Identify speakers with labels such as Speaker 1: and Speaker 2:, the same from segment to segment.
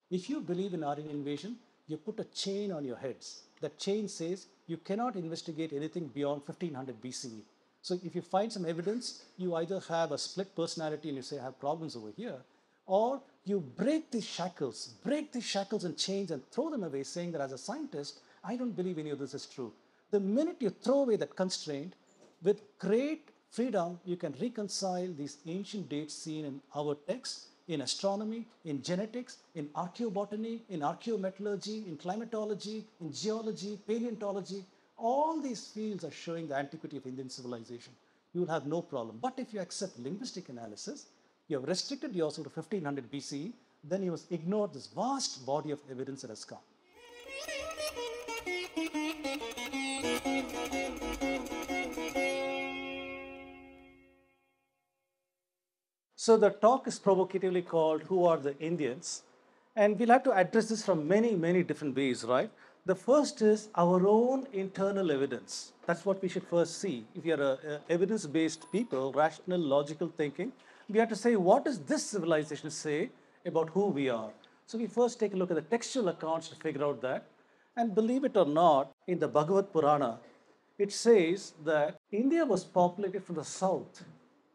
Speaker 1: If you believe in Aryan invasion, you put a chain on your heads. That chain says you cannot investigate anything beyond 1500 BCE. So if you find some evidence, you either have a split personality and you say, I have problems over here, or you break these shackles and chains and throw them away, saying that as a scientist, I don't believe any of this is true. The minute you throw away that constraint, with great freedom, you can reconcile these ancient dates seen in our texts, in astronomy, in genetics, in archaeobotany, in archaeometallurgy, in climatology, in geology, paleontology. All these fields are showing the antiquity of Indian civilization. You will have no problem. But if you accept linguistic analysis, you have restricted yourself to 1500 BCE, then you must ignore this vast body of evidence that has come. So the talk is provocatively called Who Are the Indians? And we'll have to address this from many, many different ways, right? The first is our own internal evidence. That's what we should first see. If you're a evidence-based people, rational, logical thinking, we have to say, what does this civilization say about who we are? So we first take a look at the textual accounts to figure out that. And believe it or not, in the Bhagavad Purana, it says that India was populated from the south.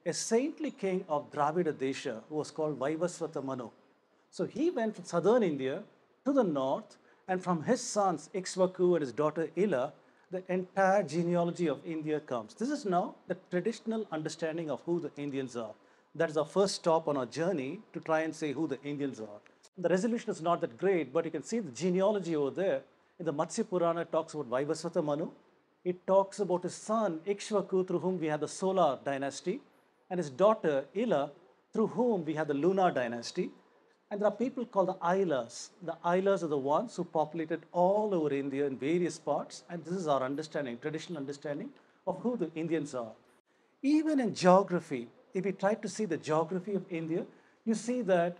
Speaker 1: A saintly king of Dravida Desha who was called Vaivasvata Manu. So he went from southern India to the north, and from his sons Ikshvaku and his daughter Ila, the entire genealogy of India comes. This is now the traditional understanding of who the Indians are. That is our first stop on our journey to try and say who the Indians are. The resolution is not that great, but you can see the genealogy over there. In the Matsya Purana, it talks about Vaivasvata Manu. It talks about his son Ikshvaku, through whom we have the solar dynasty, and his daughter Ila, through whom we have the lunar dynasty. And there are people called the Ailas. The Ailas are the ones who populated all over India in various parts, and this is our understanding, traditional understanding of who the Indians are. Even in geography, if we try to see the geography of India, you see that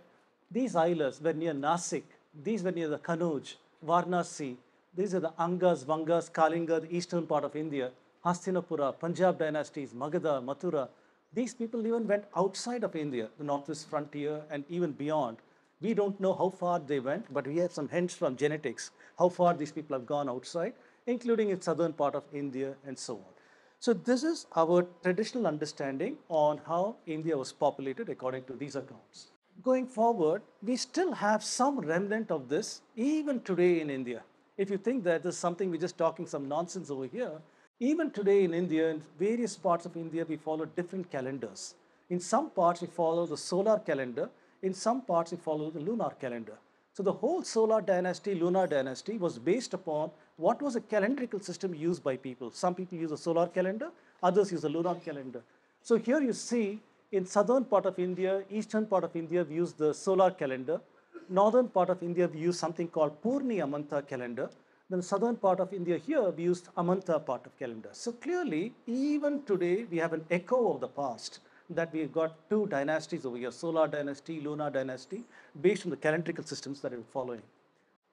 Speaker 1: these Ailas were near Nasik, these were near the Kanuj, Varanasi, these are the Angas, Vangas, Kalinga, the eastern part of India, Hastinapura, Punjab dynasties, Magadha, Mathura. These people even went outside of India, the northwest frontier, and even beyond. We don't know how far they went, but we have some hints from genetics how far these people have gone outside, including in southern part of India and so on. So this is our traditional understanding on how India was populated according to these accounts. Going forward, we still have some remnant of this even today in India. If you think that there's something we're just talking some nonsense over here, even today in India, in various parts of India, we follow different calendars. In some parts, we follow the solar calendar. In some parts, we follow the lunar calendar. So the whole solar dynasty, lunar dynasty was based upon what was a calendrical system used by people. Some people use a solar calendar, others use a lunar calendar. So here you see in southern part of India, eastern part of India, we use the solar calendar. Northern part of India, we use something called Purni Amanta calendar. Then southern part of India here, we used Amanta part of calendar. So clearly, even today, we have an echo of the past, that we've got two dynasties over here, solar dynasty, lunar dynasty, based on the calendrical systems that we're following.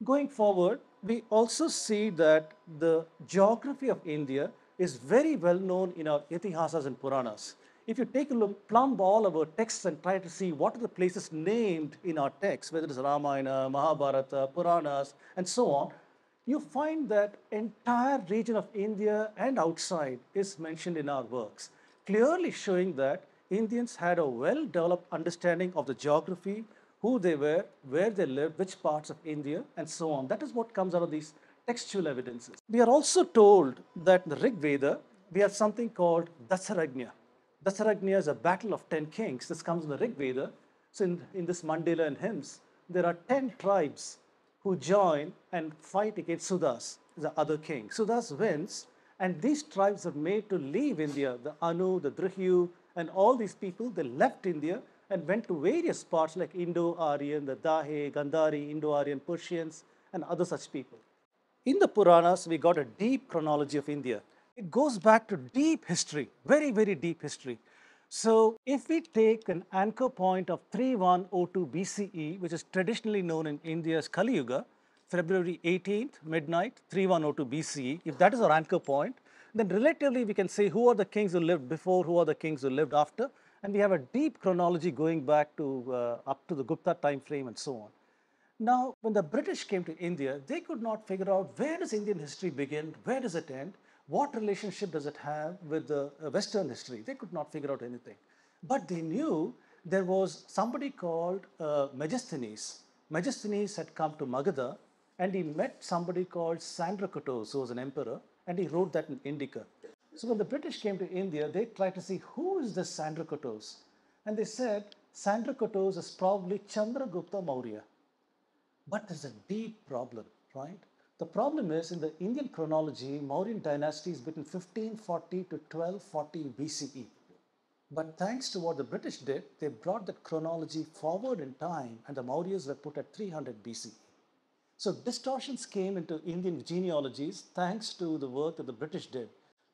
Speaker 1: Going forward, we also see that the geography of India is very well known in our Itihasas and Puranas. If you take a look, plumb all of our texts and try to see what are the places named in our texts, whether it's Ramayana, Mahabharata, Puranas, and so on, you find that entire region of India and outside is mentioned in our works, clearly showing that Indians had a well-developed understanding of the geography, who they were, where they lived, which parts of India, and so on. That is what comes out of these textual evidences. We are also told that in the Rig Veda, we have something called Dasaragnya. Dasaragnya is a battle of 10 kings. This comes in the Rig Veda. So in this mandala and hymns, there are 10 tribes who join and fight against Sudas, the other king. Sudas wins, and these tribes are made to leave India. The Anu, the Drihyu, and all these people, they left India and went to various parts like Indo-Aryan, the Dahe, Gandhari, Indo-Aryan Persians, and other such people. In the Puranas, we got a deep chronology of India. It goes back to deep history, very, very deep history. So if we take an anchor point of 3102 BCE, which is traditionally known in India as Kali Yuga, February 18th, midnight, 3102 BCE, if that is our anchor point, then relatively we can say who are the kings who lived before, who are the kings who lived after, and we have a deep chronology going back to up to the Gupta time frame and so on. Now, when the British came to India, they could not figure out where does Indian history begin, where does it end, what relationship does it have with the Western history. They could not figure out anything. But they knew there was somebody called Megasthenes. Megasthenes had come to Magadha and he met somebody called Sandracatos, who was an emperor, and he wrote that in Indica. So when the British came to India, they tried to see who is this Sandracatos. And they said Sandracatos is probably Chandragupta Maurya. But there's a deep problem, right? The problem is in the Indian chronology, Mauryan dynasty is between 1540 to 1240 BCE. But thanks to what the British did, they brought that chronology forward in time and the Mauryas were put at 300 BCE. So distortions came into Indian genealogies thanks to the work that the British did.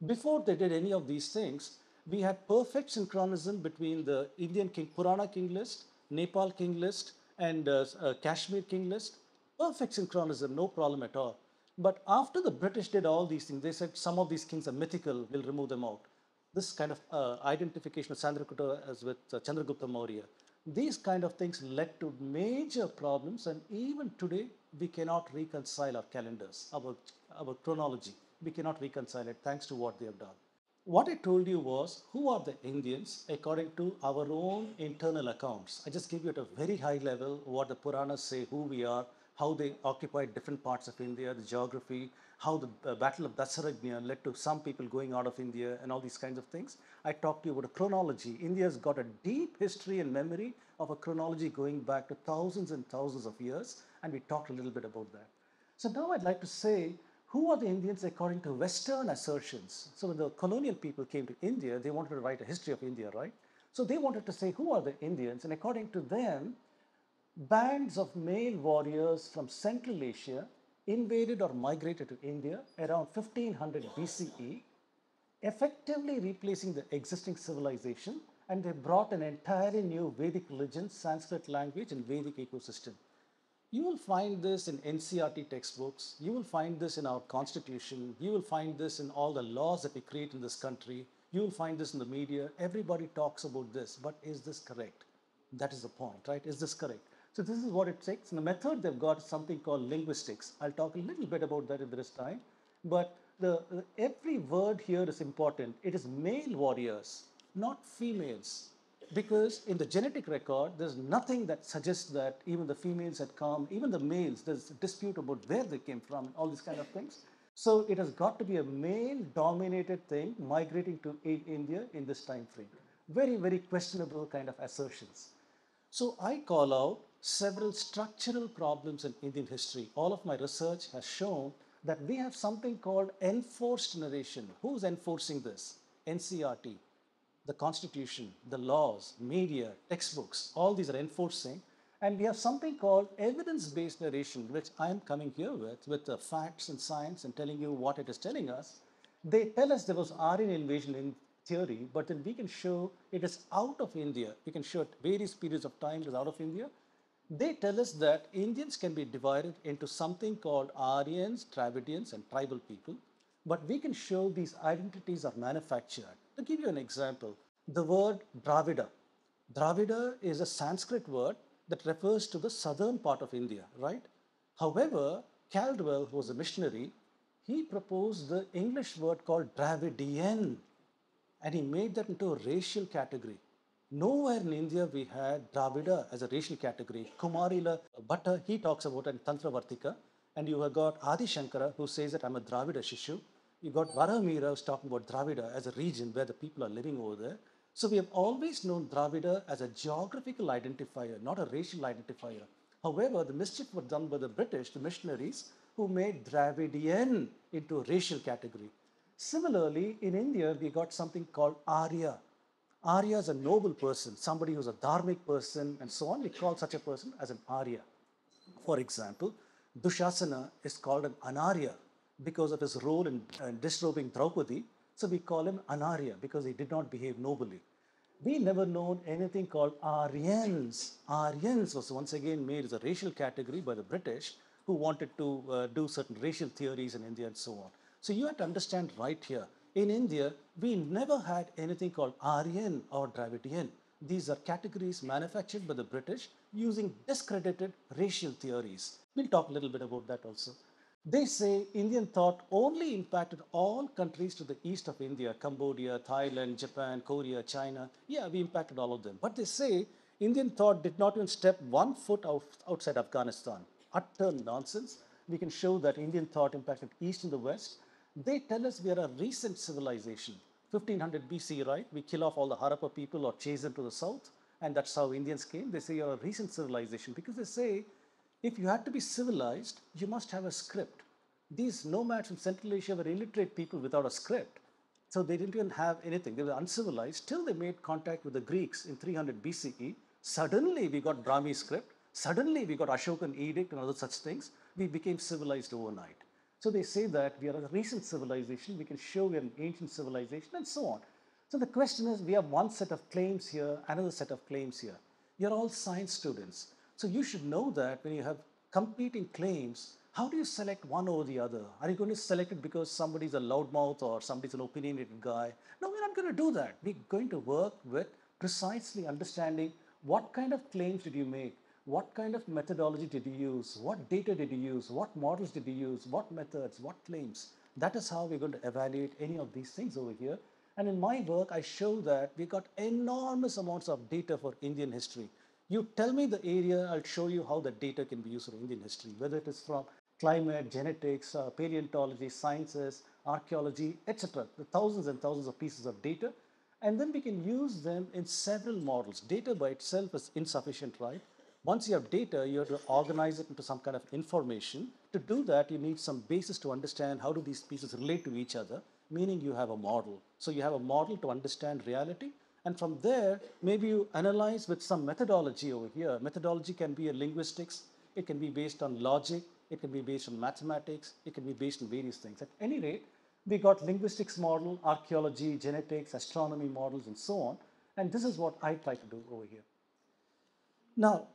Speaker 1: Before they did any of these things, we had perfect synchronism between the Indian king, Purana king list, Nepal king list, and Kashmir king list. Perfect synchronism, no problem at all. But after the British did all these things, they said some of these kings are mythical, we'll remove them out. This kind of identification of Sandragupta as with Chandragupta Maurya, these kind of things led to major problems, and even today we cannot reconcile our calendars, our chronology. We cannot reconcile it thanks to what they have done. What I told you was who are the Indians according to our own internal accounts. I just give you at a very high level what the Puranas say, who we are, how they occupied different parts of India, the geography, how the Battle of Dasaragnya led to some people going out of India and all these kinds of things. I talked to you about a chronology. India's got a deep history and memory of a chronology going back to thousands and thousands of years, and we talked a little bit about that. So now I'd like to say, who are the Indians according to Western assertions? So when the colonial people came to India, they wanted to write a history of India, right? So they wanted to say, who are the Indians? And according to them, bands of male warriors from Central Asia invaded or migrated to India around 1500 BCE, effectively replacing the existing civilization, and they brought an entirely new Vedic religion, Sanskrit language, and Vedic ecosystem. You will find this in NCRT textbooks. You will find this in our constitution. You will find this in all the laws that we create in this country. You will find this in the media. Everybody talks about this, but is this correct? That is the point, right? Is this correct? So this is what it takes. In the method, they've got something called linguistics. I'll talk a little bit about that if there is time. But every word here is important. It is male warriors, not females. Because in the genetic record, there's nothing that suggests that even the females had come, even the males, there's a dispute about where they came from, all these kind of things. So it has got to be a male-dominated thing migrating to India in this time frame. Very, very questionable kind of assertions. So I call out several structural problems in Indian history. All of my research has shown that we have something called enforced narration. Who's enforcing this? NCRT, the constitution, the laws, media, textbooks, all these are enforcing. And we have something called evidence-based narration, which I am coming here with the facts and science and telling you what it is telling us. They tell us there was Aryan invasion in theory, but then we can show it is out of India. We can show at various periods of time it is out of India. They tell us that Indians can be divided into something called Aryans, Dravidians, and tribal people. But we can show these identities are manufactured. To give you an example, the word Dravida. Dravida is a Sanskrit word that refers to the southern part of India, right? However, Caldwell, who was a missionary, he proposed the English word called Dravidian, and he made that into a racial category. Nowhere in India we had Dravida as a racial category. Kumarila Bhatta, he talks about it in Tantra Vartika. And you have got Adi Shankara, who says that I'm a Dravida Shishu. You got Varahamira, who's talking about Dravida as a region where the people are living over there. So we have always known Dravida as a geographical identifier, not a racial identifier. However, the mischief was done by the British, the missionaries, who made Dravidian into a racial category. Similarly, in India, we got something called Arya. Arya is a noble person, somebody who's a dharmic person, and so on. We call such a person as an Arya. For example, Dushasana is called an Anarya because of his role in disrobing Draupadi. So we call him Anarya because he did not behave nobly. We never known anything called Aryans. Aryans was once again made as a racial category by the British who wanted to do certain racial theories in India and so on. So you have to understand right here. In India, we never had anything called Aryan or Dravidian. These are categories manufactured by the British using discredited racial theories. We'll talk a little bit about that also. They say Indian thought only impacted all countries to the east of India, Cambodia, Thailand, Japan, Korea, China. Yeah, we impacted all of them. But they say Indian thought did not even step 1 foot outside Afghanistan. Utter nonsense. We can show that Indian thought impacted east and the west. They tell us we are a recent civilization. 1500 BC, right? We kill off all the Harappa people or chase them to the south. And that's how Indians came. They say you're a recent civilization because they say if you had to be civilized, you must have a script. These nomads from Central Asia were illiterate people without a script. So they didn't even have anything. They were uncivilized till they made contact with the Greeks in 300 BCE. Suddenly we got Brahmi script. Suddenly we got Ashokan edict and other such things. We became civilized overnight. So they say that we are a recent civilization. We can show we are an ancient civilization and so on. So the question is, we have one set of claims here, another set of claims here. You're all science students. So you should know that when you have competing claims, how do you select one over the other? Are you going to select it because somebody's a loudmouth or somebody's an opinionated guy? No, we're not going to do that. We're going to work with precisely understanding what kind of claims did you make? What kind of methodology did you use? What data did you use? What models did you use? What methods? What claims? That is how we're going to evaluate any of these things over here. And in my work, I show that we got enormous amounts of data for Indian history. You tell me the area, I'll show you how the data can be used for Indian history, whether it is from climate, genetics, paleontology, sciences, archaeology, etc. The thousands and thousands of pieces of data. And then we can use them in several models. Data by itself is insufficient, right? Once you have data, you have to organize it into some kind of information. To do that, you need some basis to understand how do these pieces relate to each other, meaning you have a model. So you have a model to understand reality. And from there, maybe you analyze with some methodology over here. Methodology can be a linguistics. It can be based on logic. It can be based on mathematics. It can be based on various things. At any rate, we got linguistics model, archaeology, genetics, astronomy models, and so on. And this is what I try to do over here. Now,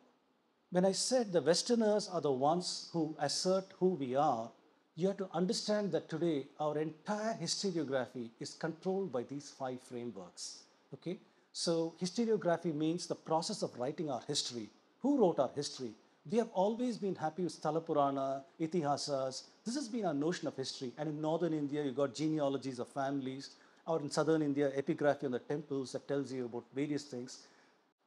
Speaker 1: when I said the Westerners are the ones who assert who we are, you have to understand that today our entire historiography is controlled by these 5 frameworks. Okay? So, historiography means the process of writing our history. Who wrote our history? We have always been happy with Sthala Purana, Itihasas. This has been our notion of history. And in northern India, you got genealogies of families, or in southern India, epigraphy on the temples that tells you about various things.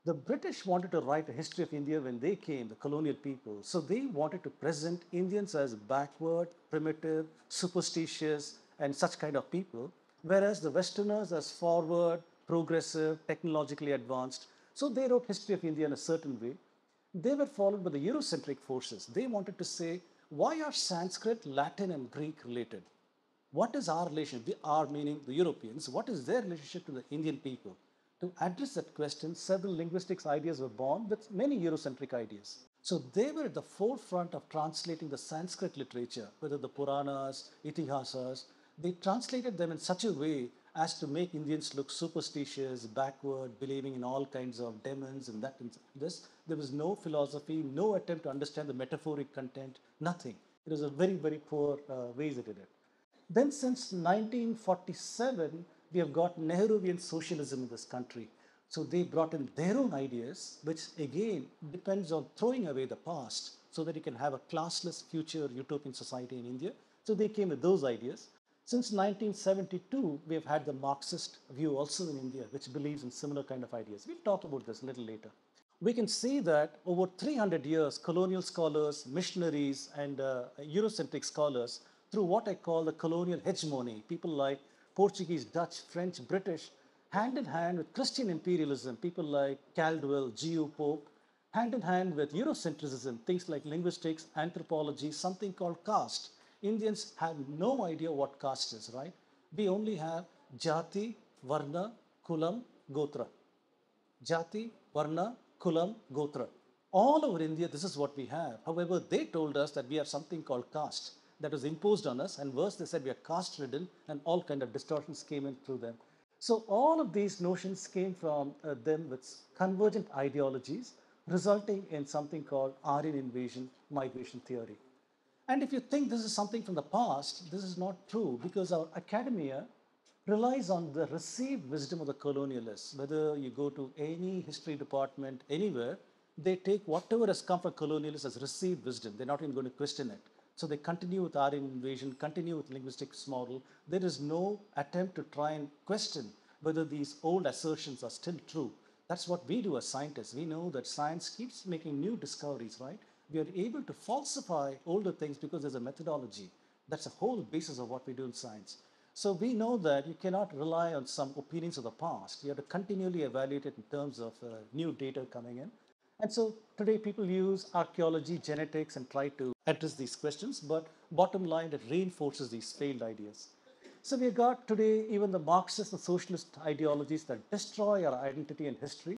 Speaker 1: The British wanted to write a history of India when they came, the colonial people. So they wanted to present Indians as backward, primitive, superstitious, and such kind of people, whereas the Westerners as forward, progressive, technologically advanced. So they wrote history of India in a certain way. They were followed by the Eurocentric forces. They wanted to say, why are Sanskrit, Latin, and Greek related? What is our relation? We are meaning the Europeans. What is their relationship to the Indian people? To address that question, several linguistics ideas were born with many Eurocentric ideas. So they were at the forefront of translating the Sanskrit literature, whether the Puranas, Itihasas. They translated them in such a way as to make Indians look superstitious, backward, believing in all kinds of demons and that and this. There was no philosophy, no attempt to understand the metaphoric content, nothing. It was a very, very poor ways they did it. Then since 1947, we have got Nehruvian socialism in this country. So they brought in their own ideas, which again depends on throwing away the past so that you can have a classless future utopian society in India. So they came with those ideas. Since 1972, we have had the Marxist view also in India, which believes in similar kind of ideas. We'll talk about this a little later. We can see that over 300 years, colonial scholars, missionaries, and Eurocentric scholars, through what I call the colonial hegemony, people like Portuguese, Dutch, French, British, hand in hand with Christian imperialism, people like Caldwell, G.U. Pope, hand in hand with Eurocentrism, things like linguistics, anthropology, something called caste. Indians have no idea what caste is, right? We only have Jati, Varna, Kulam, Gotra. Jati, Varna, Kulam, Gotra. All over India, this is what we have. However, they told us that we have something called caste that was imposed on us, and worse, they said we are caste ridden, and all kind of distortions came in through them. So all of these notions came from them with convergent ideologies, resulting in something called Aryan invasion migration theory. And if you think this is something from the past, this is not true because our academia relies on the received wisdom of the colonialists. Whether you go to any history department anywhere, they take whatever has come from colonialists as received wisdom. They're not even going to question it. So they continue with Aryan invasion, continue with linguistics model. There is no attempt to try and question whether these old assertions are still true. That's what we do as scientists. We know that science keeps making new discoveries, right? We are able to falsify older things because there's a methodology. That's the whole basis of what we do in science. So we know that you cannot rely on some opinions of the past. You have to continually evaluate it in terms of new data coming in. And so today people use archaeology, genetics, and try to address these questions. But bottom line, it reinforces these failed ideas. So we got today even the Marxist and socialist ideologies that destroy our identity and history.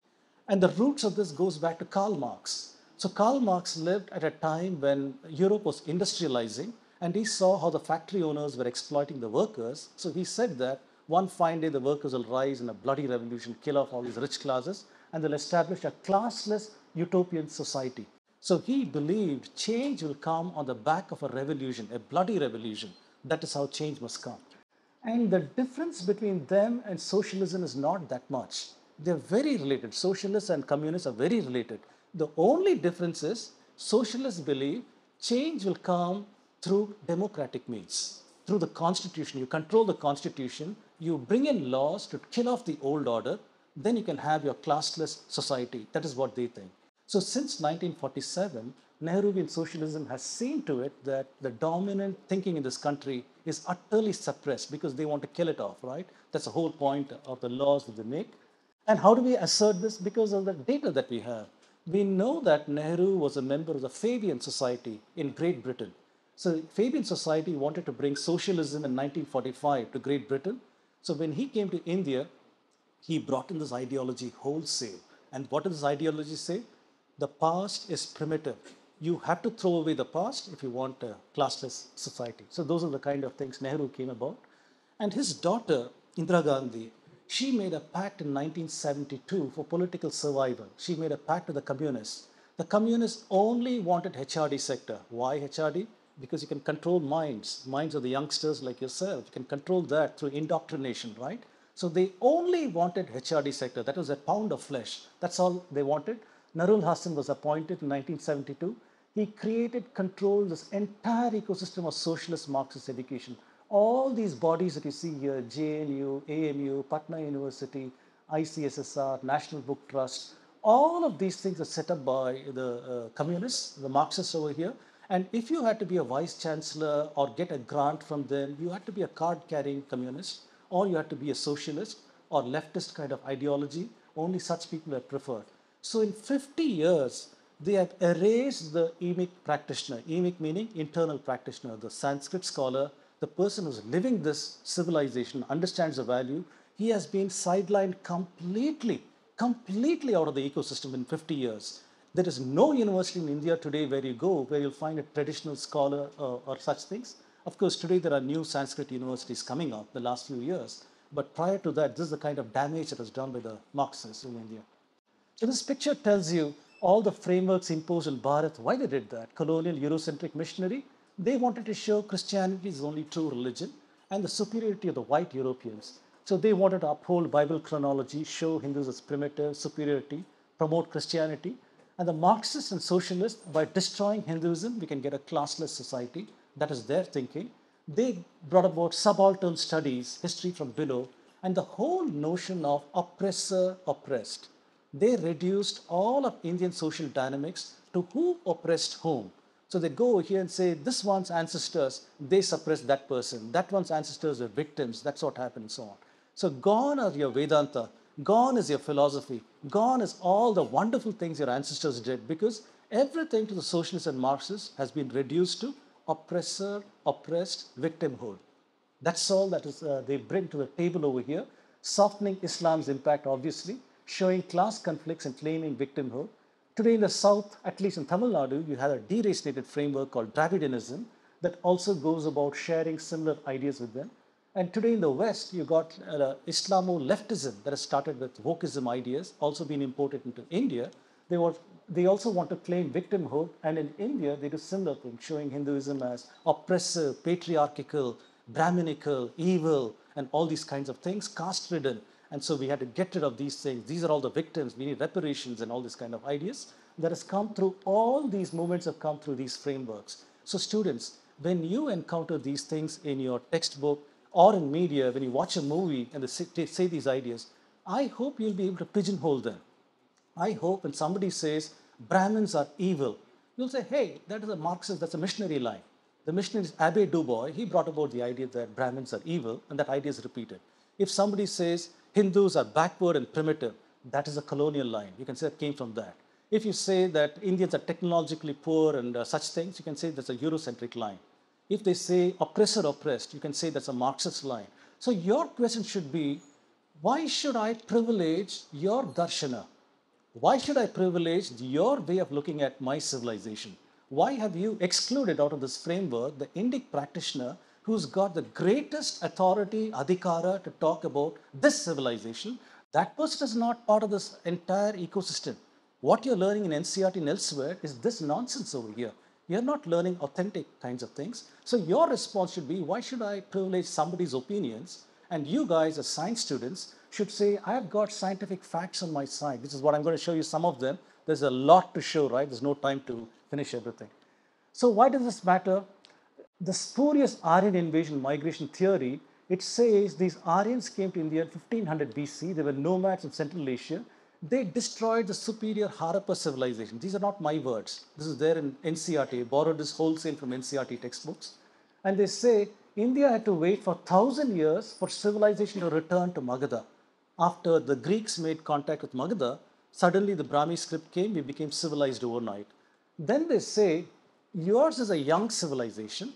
Speaker 1: And the roots of this goes back to Karl Marx. So Karl Marx lived at a time when Europe was industrializing and he saw how the factory owners were exploiting the workers. So he said that one fine day the workers will rise in a bloody revolution, kill off all these rich classes, and they'll establish a classless utopian society. So he believed change will come on the back of a revolution, a bloody revolution. That is how change must come. And the difference between them and socialism is not that much. They're very related. Socialists and communists are very related. The only difference is socialists believe change will come through democratic means, through the constitution. You control the constitution, you bring in laws to kill off the old order, then you can have your classless society. That is what they think. So since 1947, Nehruvian socialism has seen to it that the dominant thinking in this country is utterly suppressed because they want to kill it off, right? That's the whole point of the laws that they make. And how do we assert this? Because of the data that we have. We know that Nehru was a member of the Fabian Society in Great Britain. So Fabian Society wanted to bring socialism in 1945 to Great Britain. So when he came to India, he brought in this ideology wholesale. And what does this ideology say? The past is primitive. You have to throw away the past if you want a classless society. So those are the kind of things Nehru came about. And his daughter, Indira Gandhi, she made a pact in 1972 for political survival. She made a pact with the communists. The communists only wanted HRD sector. Why HRD? Because you can control minds of the youngsters like yourself. You can control that through indoctrination, right? So they only wanted HRD sector. That was a pound of flesh. That's all they wanted. Narul Hassan was appointed in 1972. He created, controlled this entire ecosystem of socialist Marxist education. All these bodies that you see here, JNU, AMU, Patna University, ICSSR, National Book Trust, all of these things are set up by the communists, the Marxists over here. And if you had to be a vice chancellor or get a grant from them, you had to be a card-carrying communist, or you had to be a socialist or leftist kind of ideology. Only such people are preferred. So in 50 years, they have erased the emic practitioner, emic meaning internal practitioner, the Sanskrit scholar, the person who's living this civilization, understands the value. He has been sidelined completely out of the ecosystem in 50 years. There is no university in India today where you go where you'll find a traditional scholar or such things. Of course, today there are new Sanskrit universities coming up the last few years. But prior to that, this is the kind of damage that was done by the Marxists in India. So this picture tells you all the frameworks imposed in Bharat, why they did that. Colonial Eurocentric missionary, they wanted to show Christianity is the only true religion and the superiority of the white Europeans. So they wanted to uphold Bible chronology, show Hindus as primitive, superiority, promote Christianity. And the Marxists and socialists, by destroying Hinduism, we can get a classless society. That is their thinking. They brought about subaltern studies, history from below, and the whole notion of oppressor, oppressed. They reduced all of Indian social dynamics to who oppressed whom. So they go here and say, this one's ancestors, they suppressed that person. That one's ancestors were victims. That's what happened and so on. So gone are your Vedanta. Gone is your philosophy. Gone is all the wonderful things your ancestors did, because everything to the socialists and Marxists has been reduced to oppressor, oppressed, victimhood. That's all that is, they bring to the table over here, softening Islam's impact, obviously, showing class conflicts and claiming victimhood. Today in the South, at least in Tamil Nadu, you have a deracinated framework called Dravidianism that also goes about sharing similar ideas with them. And today in the West, you got Islamo-leftism that has started with wokeism ideas, also been imported into India. They also want to claim victimhood, and in India, they do similar things, showing Hinduism as oppressive, patriarchal, Brahminical, evil, and all these kinds of things, caste-ridden. And so we had to get rid of these things. These are all the victims. We need reparations and all these kind of ideas that has come through. All these movements have come through these frameworks. So students, when you encounter these things in your textbook or in media, when you watch a movie and they say these ideas, I hope you'll be able to pigeonhole them. I hope when somebody says Brahmins are evil, you'll say, hey, that is a Marxist, that's a missionary line. The missionary is Abbe Dubois. He brought about the idea that Brahmins are evil, and that idea is repeated. If somebody says Hindus are backward and primitive, that is a colonial line. You can say it came from that. If you say that Indians are technologically poor and such things, you can say that's a Eurocentric line. If they say oppressor oppressed, you can say that's a Marxist line. So your question should be, why should I privilege your darshana? Why should I privilege your way of looking at my civilization? Why have you excluded out of this framework the Indic practitioner who's got the greatest authority, adhikara, to talk about this civilization? That person is not part of this entire ecosystem. What you're learning in NCERT and elsewhere is this nonsense over here. You're not learning authentic kinds of things. So your response should be, why should I privilege somebody's opinions? And you guys as science students should say, I've got scientific facts on my side. This is what I'm going to show you some of them. There's a lot to show, right? There's no time to finish everything. So why does this matter? The spurious Aryan invasion migration theory, it says these Aryans came to India in 1500 BC. They were nomads in Central Asia. They destroyed the superior Harappa civilization. These are not my words. This is there in NCERT. I borrowed this wholesale from NCERT textbooks. And they say India had to wait for 1,000 years for civilization to return to Magadha. After the Greeks made contact with Magadha, suddenly the Brahmi script came, we became civilized overnight. Then they say, yours is a young civilization.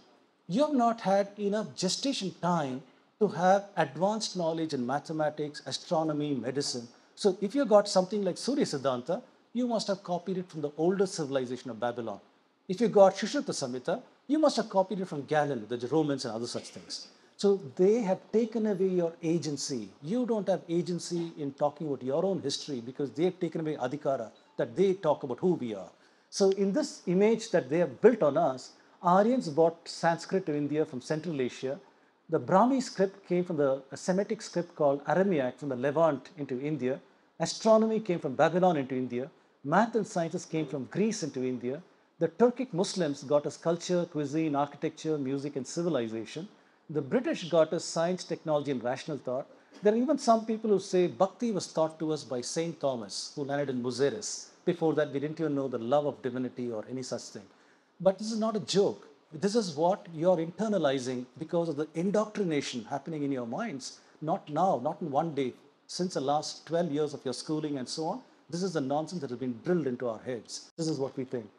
Speaker 1: You have not had enough gestation time to have advanced knowledge in mathematics, astronomy, medicine. So if you got something like Surya Siddhanta, you must have copied it from the older civilization of Babylon. If you got Sushruta Samhita, you must have copied it from Galen, the Romans and other such things. So they have taken away your agency. You don't have agency in talking about your own history because they've taken away adhikara, that they talk about who we are. So in this image that they have built on us, Aryans brought Sanskrit to India from Central Asia. The Brahmi script came from the Semitic script called Aramaic from the Levant into India. Astronomy came from Babylon into India. Math and sciences came from Greece into India. The Turkic Muslims got us culture, cuisine, architecture, music, and civilization. The British got us science, technology, and rational thought. There are even some people who say Bhakti was taught to us by Saint Thomas, who landed in Muzeris. Before that, we didn't even know the love of divinity or any such thing. But this is not a joke. This is what you're internalizing because of the indoctrination happening in your minds. Not now, not in one day, since the last 12 years of your schooling and so on. This is the nonsense that has been drilled into our heads. This is what we think.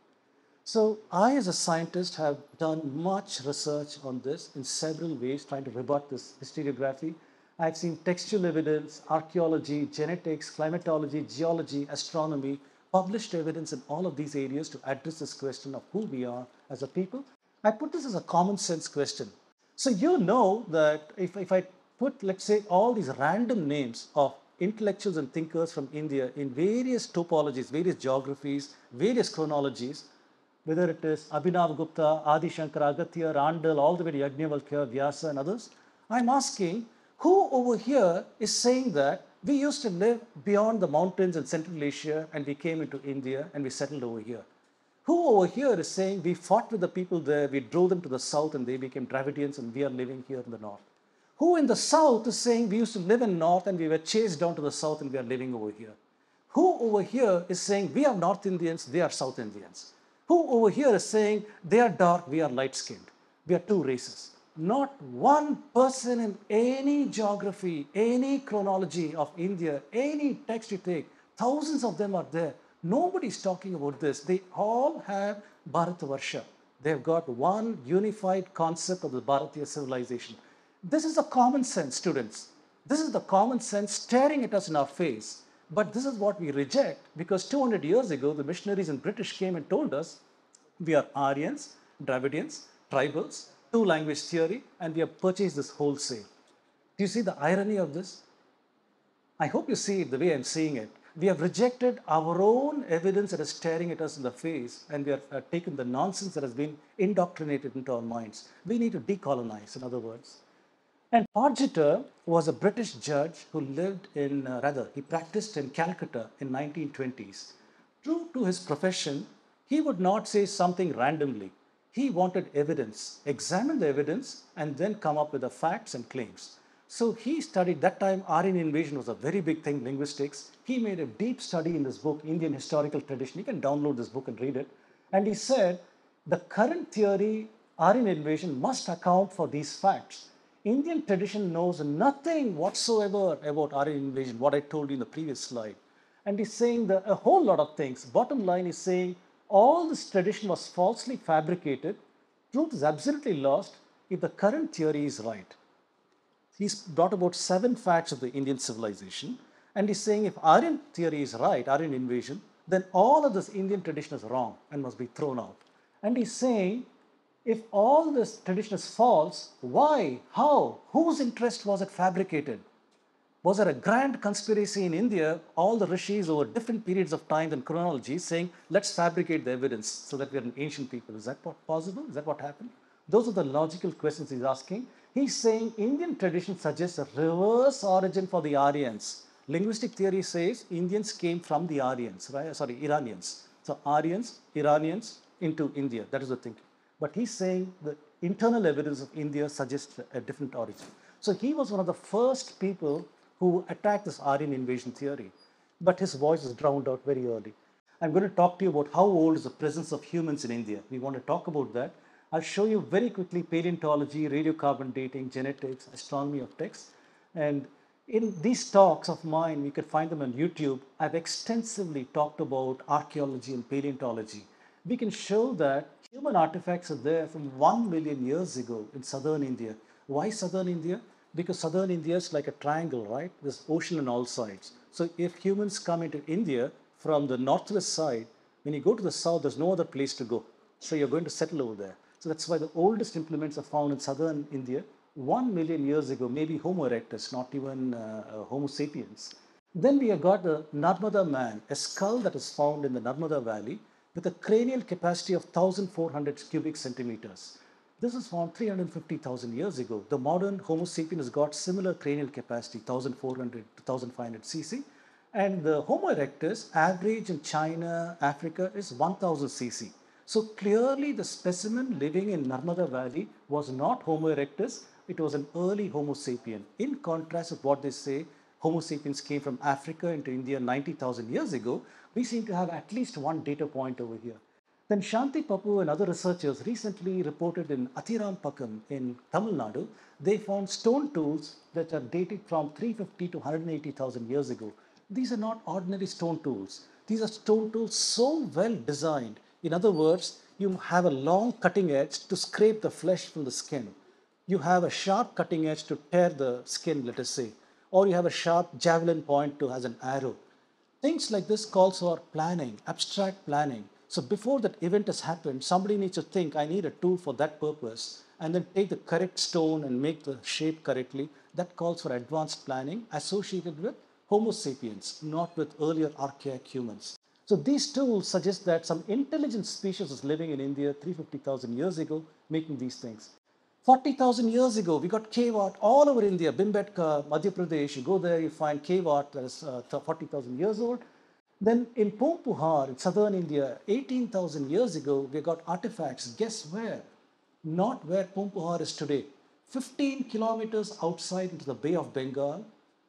Speaker 1: So I, as a scientist, have done much research on this in several ways, trying to rebut this historiography. I've seen textual evidence, archaeology, genetics, climatology, geology, astronomy, published evidence in all of these areas to address this question of who we are as a people. I put this as a common sense question. So you know that if I put, let's say, all these random names of intellectuals and thinkers from India in various topologies, various geographies, various chronologies, whether it is Abhinav Gupta, Adi Shankara, Agastya, Randall, all the way to Yajnavalkya, Vyasa and others, I'm asking, who over here is saying that we used to live beyond the mountains in Central Asia and we came into India and we settled over here? Who over here is saying we fought with the people there, we drove them to the south and they became Dravidians and we are living here in the north? Who in the south is saying we used to live in north and we were chased down to the south and we are living over here? Who over here is saying we are North Indians, they are South Indians? Who over here is saying they are dark, we are light-skinned? We are two races. Not one person in any geography, any chronology of India, any text you take, thousands of them are there. Nobody's talking about this. They all have Bharatavarsha. They've got one unified concept of the Bharatiya civilization. This is the common sense, students. This is the common sense staring at us in our face. But this is what we reject because 200 years ago, the missionaries and British came and told us we are Aryans, Dravidians, tribals, two-language theory, and we have purchased this wholesale. Do you see the irony of this? I hope you see it the way I'm seeing it. We have rejected our own evidence that is staring at us in the face, and we have taken the nonsense that has been indoctrinated into our minds. We need to decolonize, in other words. And Pargeter was a British judge who lived in, he practiced in Calcutta in 1920s. True to his profession, he would not say something randomly. He wanted evidence, examine the evidence, and then come up with the facts and claims. So he studied, that time Aryan invasion was a very big thing, linguistics. He made a deep study in this book, Indian Historical Tradition. You can download this book and read it. And he said, the current theory, Aryan invasion, must account for these facts. Indian tradition knows nothing whatsoever about Aryan invasion, what I told you in the previous slide. And he's saying that a whole lot of things. Bottom line is saying all this tradition was falsely fabricated. Truth is absolutely lost if the current theory is right. He's brought about 7 facts of the Indian civilization. And he's saying if Aryan theory is right, Aryan invasion, then all of this Indian tradition is wrong and must be thrown out. And he's saying if all this tradition is false, why, how, whose interest was it fabricated? Was there a grand conspiracy in India, all the rishis over different periods of time and chronology saying, let's fabricate the evidence so that we are an ancient people? Is that what possible? Is that what happened? Those are the logical questions he's asking. He's saying Indian tradition suggests a reverse origin for the Aryans. Linguistic theory says Indians came from the Aryans, right? Sorry, Iranians. So Aryans, Iranians into India. That is the thinking. But he's saying the internal evidence of India suggests a different origin. So he was one of the first people who attacked this Aryan invasion theory. But his voice was drowned out very early. I'm going to talk to you about how old is the presence of humans in India. We want to talk about that. I'll show you very quickly paleontology, radiocarbon dating, genetics, astronomy of text. And in these talks of mine, you can find them on YouTube. I've extensively talked about archaeology and paleontology. We can show that human artifacts are there from 1 million years ago in southern India. Why southern India? Because southern India is like a triangle, right? There's ocean on all sides. So if humans come into India from the northwest side, when you go to the south, there's no other place to go. So you're going to settle over there. So that's why the oldest implements are found in southern India 1 million years ago, maybe Homo erectus, not even Homo sapiens. Then we have got the Narmada man, a skull that is found in the Narmada Valley with a cranial capacity of 1,400 cubic centimeters. This is found 350,000 years ago. The modern Homo sapien has got similar cranial capacity, 1,400 to 1,500 cc. And the Homo erectus average in China, Africa is 1,000 cc. So clearly the specimen living in Narmada Valley was not Homo erectus, it was an early Homo sapien. In contrast with what they say, Homo sapiens came from Africa into India 90,000 years ago, we seem to have at least one data point over here. Then Shanti Papu and other researchers recently reported in Athirampakkam in Tamil Nadu, they found stone tools that are dated from 350 to 180,000 years ago. These are not ordinary stone tools. These are stone tools so well designed. In other words, you have a long cutting edge to scrape the flesh from the skin. You have a sharp cutting edge to tear the skin, let us say, or you have a sharp javelin point to as an arrow. Things like this calls for planning, abstract planning. So before that event has happened, somebody needs to think, I need a tool for that purpose, and then take the correct stone and make the shape correctly. That calls for advanced planning associated with Homo sapiens, not with earlier archaic humans. So these tools suggest that some intelligent species was living in India 350,000 years ago, making these things. 40,000 years ago, we got cave art all over India, Bhimbetka, Madhya Pradesh. You go there, you find cave art that is 40,000 years old. Then in Pompuhar, in southern India, 18,000 years ago, we got artifacts. Guess where? Not where Pompuhar is today. 15 kilometers outside into the Bay of Bengal,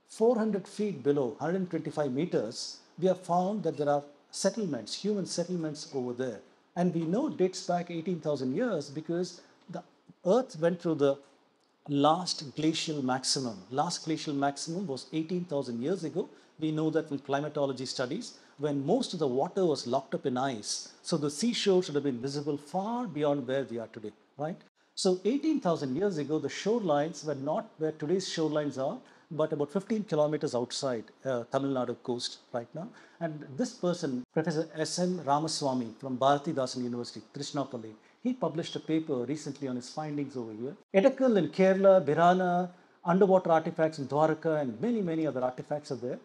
Speaker 1: 400 feet below, 125 meters, we have found that there are settlements, human settlements over there. And we know it dates back 18,000 years because the Earth went through the last glacial maximum. Last glacial maximum was 18,000 years ago. We know that from climatology studies, when most of the water was locked up in ice. So the seashore should have been visible far beyond where we are today, right? So 18,000 years ago, the shorelines were not where today's shorelines are, but about 15 kilometers outside Tamil Nadu coast right now. And this person, Professor S.N. Ramaswamy from Bharatidasan University, Tiruchirappalli, he published a paper recently on his findings over here. Edakal in Kerala, Birana, underwater artifacts in Dwarka, and many, many other artifacts are there.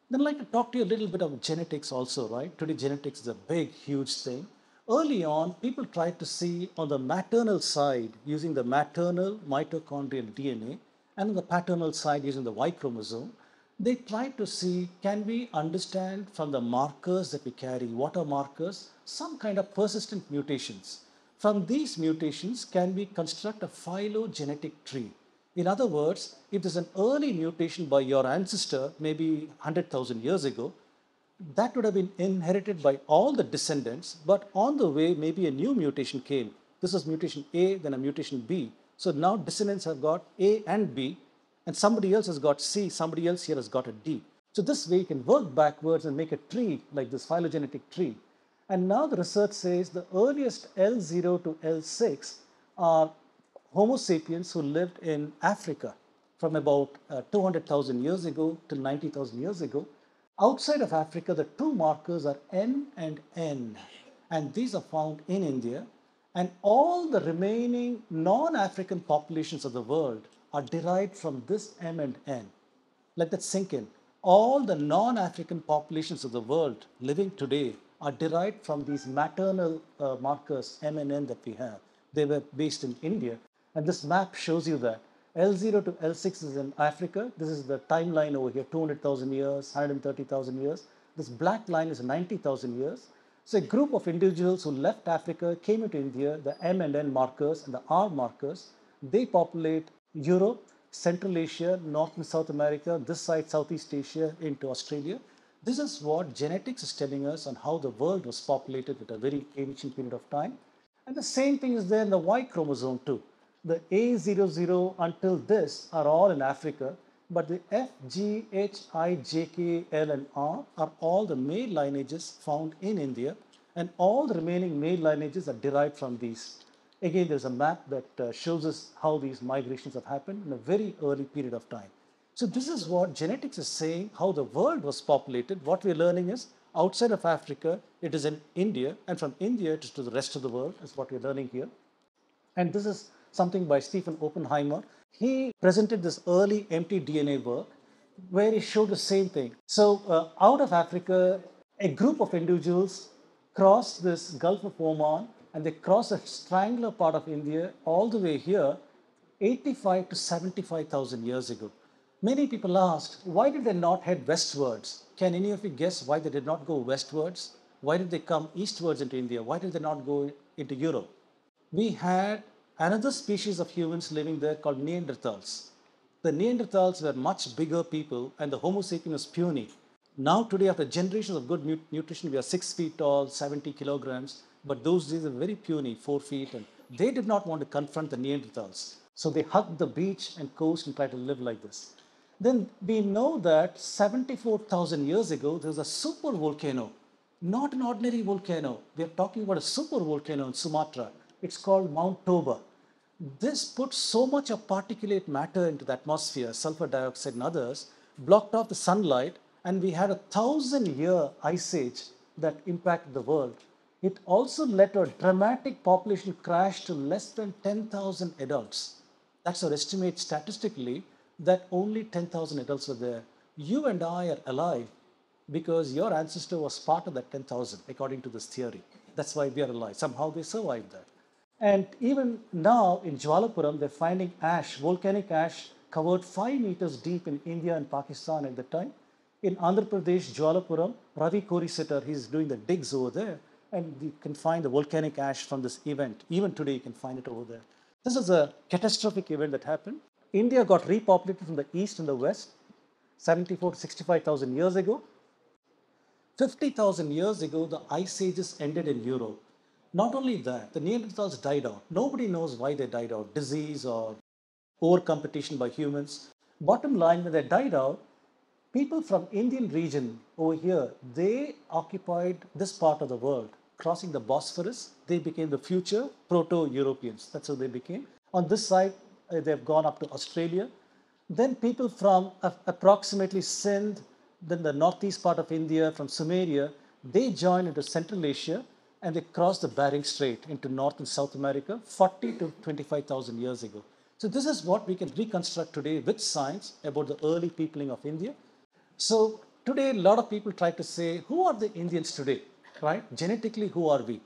Speaker 1: Then I'd like to talk to you a little bit of genetics also, right? Today genetics is a big, huge thing. Early on, people tried to see on the maternal side, using the maternal mitochondrial DNA, and on the paternal side using the Y chromosome, they tried to see, can we understand from the markers that we carry, what are markers, some kind of persistent mutations. From these mutations, can we construct a phylogenetic tree? In other words, if there's an early mutation by your ancestor, maybe 100,000 years ago, that would have been inherited by all the descendants, but on the way, maybe a new mutation came. This was mutation A, then a mutation B. So now descendants have got A and B, and somebody else has got C, somebody else here has got a D. So this way you can work backwards and make a tree like this phylogenetic tree. And now the research says the earliest L0 to L6 are Homo sapiens who lived in Africa from about 200,000 years ago till 90,000 years ago. Outside of Africa, the two markers are M and N, and these are found in India. And all the remaining non-African populations of the world are derived from this M and N. Let that sink in. All the non-African populations of the world living today are derived from these maternal markers M and N that we have. They were based in India. And this map shows you that. L0 to L6 is in Africa. This is the timeline over here, 200,000 years, 130,000 years. This black line is 90,000 years. So a group of individuals who left Africa, came into India, the M and N markers and the R markers, they populate Europe, Central Asia, North and South America, this side Southeast Asia into Australia. This is what genetics is telling us on how the world was populated at a very ancient period of time. And the same thing is there in the Y chromosome too. The A00 until this are all in Africa, but the F, G, H, I, J, K, L, and R are all the male lineages found in India, and all the remaining male lineages are derived from these. Again, there's a map that shows us how these migrations have happened in a very early period of time. So this is what genetics is saying, how the world was populated. What we're learning is outside of Africa, it is in India, and from India it is to the rest of the world, is what we're learning here. And this is something by Stephen Oppenheimer. He presented this early empty DNA work where he showed the same thing. So out of Africa, a group of individuals crossed this Gulf of Oman and they crossed a triangular part of India all the way here, 85 to 75,000 years ago. Many people asked, why did they not head westwards? Can any of you guess why they did not go westwards? Why did they come eastwards into India? Why did they not go into Europe? We had another species of humans living there called Neanderthals. The Neanderthals were much bigger people and the Homo sapien was puny. Now today, after generations of good nutrition, we are 6 feet tall, 70 kilograms, but those days were very puny, 4 feet, and they did not want to confront the Neanderthals. So they hugged the beach and coast and tried to live like this. Then we know that 74,000 years ago, there was a super volcano, not an ordinary volcano. We are talking about a super volcano in Sumatra. It's called Mount Toba. This put so much of particulate matter into the atmosphere, sulfur dioxide and others, blocked off the sunlight, and we had a 1,000-year ice age that impacted the world. It also led to a dramatic population crash to less than 10,000 adults. That's our estimate statistically that only 10,000 adults were there. You and I are alive because your ancestor was part of that 10,000, according to this theory. That's why we are alive. Somehow they survived that. And even now in Jwalapuram, they're finding ash, volcanic ash, covered 5 meters deep in India and Pakistan at the time. In Andhra Pradesh, Jwalapuram, Ravi Korisetter, he's doing the digs over there, and you can find the volcanic ash from this event. Even today, you can find it over there. This is a catastrophic event that happened. India got repopulated from the east and the west 74 to 65,000 years ago. 50,000 years ago, the ice ages ended in Europe. Not only that, the Neanderthals died out. Nobody knows why they died out, disease or over competition by humans. Bottom line, when they died out, people from Indian region over here, they occupied this part of the world. Crossing the Bosphorus, they became the future Proto-Europeans. That's how they became. On this side, they've gone up to Australia. Then people from approximately Sindh, then the northeast part of India, from Sumeria, they joined into Central Asia and they crossed the Bering Strait into North and South America 40 to 25,000 years ago. So this is what we can reconstruct today with science about the early peopling of India. So today, a lot of people try to say, who are the Indians today, right? Genetically, who are we?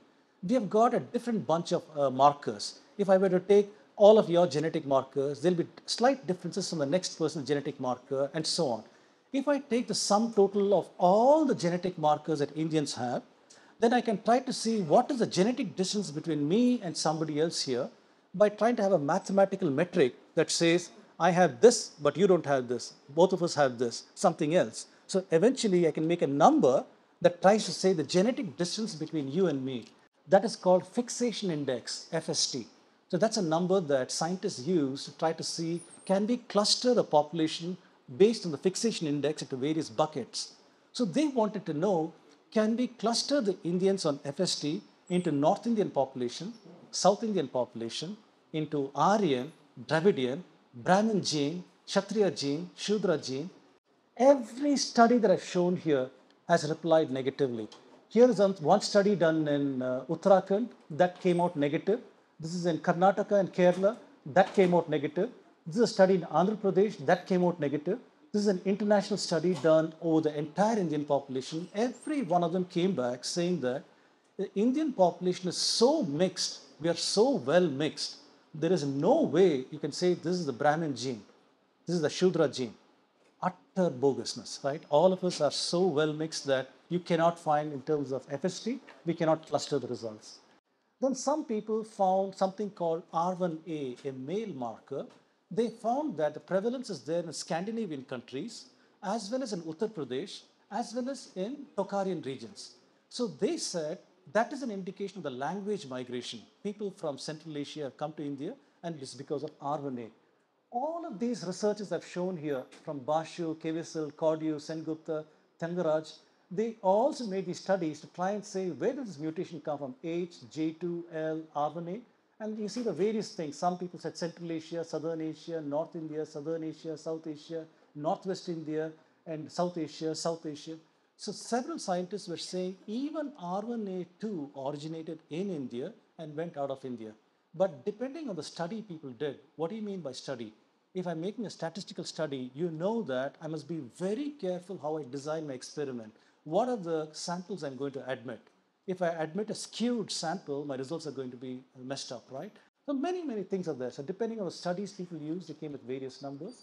Speaker 1: We have got a different bunch of markers. If I were to take all of your genetic markers, there'll be slight differences from the next person's genetic marker, and so on. If I take the sum total of all the genetic markers that Indians have, then I can try to see what is the genetic distance between me and somebody else here by trying to have a mathematical metric that says, I have this, but you don't have this. Both of us have this, something else. So eventually I can make a number that tries to say the genetic distance between you and me. That is called fixation index, FST. So that's a number that scientists use to try to see, can we cluster the population based on the fixation index into various buckets. So they wanted to know, can we cluster the Indians on FST into North Indian population, South Indian population, into Aryan, Dravidian, Brahmin gene, Kshatriya gene, Shudra gene. Every study that I've shown here has replied negatively. Here is one study done in Uttarakhand that came out negative. This is in Karnataka and Kerala, that came out negative. This is a study in Andhra Pradesh, that came out negative. This is an international study done over the entire Indian population. Every one of them came back saying that the Indian population is so mixed, we are so well mixed, there is no way you can say this is the Brahmin gene, this is the Shudra gene. Utter bogusness, right? All of us are so well mixed that you cannot find in terms of FST, we cannot cluster the results. Then some people found something called R1A, a male marker. They found that the prevalence is there in Scandinavian countries, as well as in Uttar Pradesh, as well as in Tocharian regions. So they said that is an indication of the language migration. People from Central Asia have come to India, and it's because of R1A. All of these researchers I've shown here, from Bashu, Kevisel, Cordiu, Sengupta, Thangaraj, they also made these studies to try and say, where does this mutation come from? H, J2, L, R1A. And you see the various things. Some people said Central Asia, Southern Asia, North India, Southern Asia, South Asia, Northwest India, and South Asia, South Asia. So several scientists were saying even R1A2 originated in India and went out of India. But depending on the study people did, what do you mean by study? If I'm making a statistical study, you know that I must be very careful how I design my experiment. What are the samples I'm going to admit? If I admit a skewed sample, my results are going to be messed up, right? So many things are there. So depending on the studies people use, they came with various numbers.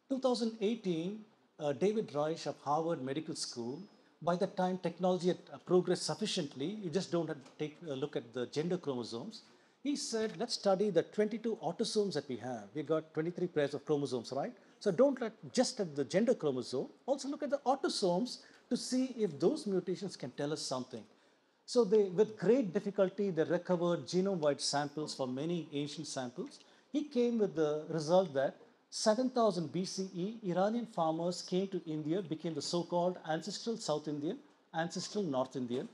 Speaker 1: 2018, David Reich of Harvard Medical School, by the time technology had progressed sufficiently, you just don't have to take a look at the gender chromosomes. He said, let's study the 22 autosomes that we have. We got 23 pairs of chromosomes, right? So don't look just at the gender chromosome, also look at the autosomes to see if those mutations can tell us something. So they, with great difficulty, they recovered genome-wide samples for many ancient samples. He came with the result that 7000 BCE, Iranian farmers came to India, became the so-called ancestral South Indian, ancestral North Indian.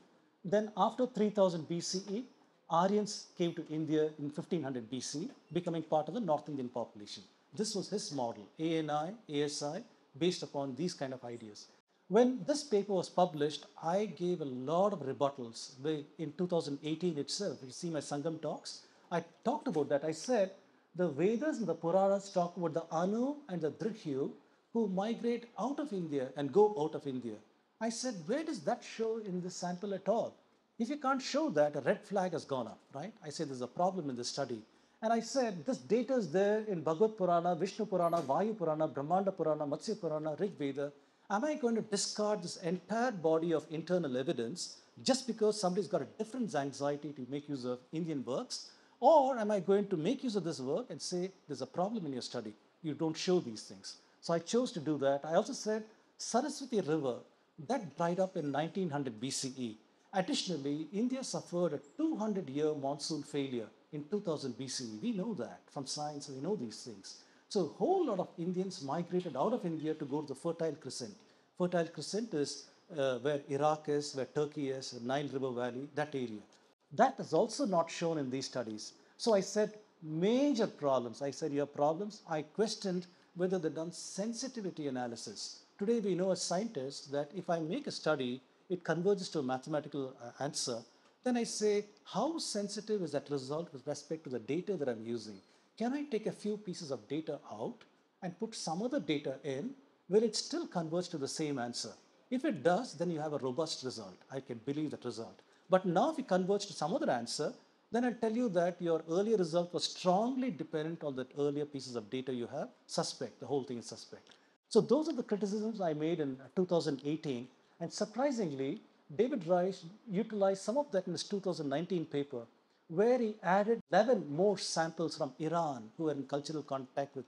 Speaker 1: Then after 3000 BCE, Aryans came to India in 1500 BC, becoming part of the North Indian population. This was his model, ANI, ASI, based upon these kind of ideas. When this paper was published, I gave a lot of rebuttals. In 2018 itself, you see my Sangam talks, I talked about that. I said, the Vedas and the Puranas talk about the Anu and the Drihyu who migrate out of India and go out of India. I said, where does that show in this sample at all? If you can't show that, a red flag has gone up, right? I said, there's a problem in this study. And I said, this data is there in Bhagavad Purana, Vishnu Purana, Vayu Purana, Brahmanda Purana, Matsya Purana, Rig Veda. Am I going to discard this entire body of internal evidence just because somebody's got a different anxiety to make use of Indian works? Or am I going to make use of this work and say, there's a problem in your study. You don't show these things. So I chose to do that. I also said, Saraswati River, that dried up in 1900 BCE. Additionally, India suffered a 200-year monsoon failure in 2000 BCE. We know that from science, we know these things. So a whole lot of Indians migrated out of India to go to the Fertile Crescent. Fertile Crescent is where Iraq is, where Turkey is, Nile River Valley, that area. That is also not shown in these studies. So I said, major problems. I said, your problems. I questioned whether they've done sensitivity analysis. Today we know as scientists that if I make a study, it converges to a mathematical answer. Then I say, how sensitive is that result with respect to the data that I'm using? Can I take a few pieces of data out and put some other data in where it still converges to the same answer? If it does, then you have a robust result. I can believe that result. But now if it converges to some other answer, then I'll tell you that your earlier result was strongly dependent on that earlier pieces of data you have. Suspect, the whole thing is suspect. So those are the criticisms I made in 2018. And surprisingly, David Reich utilized some of that in his 2019 paper, where he added 11 more samples from Iran who were in cultural contact with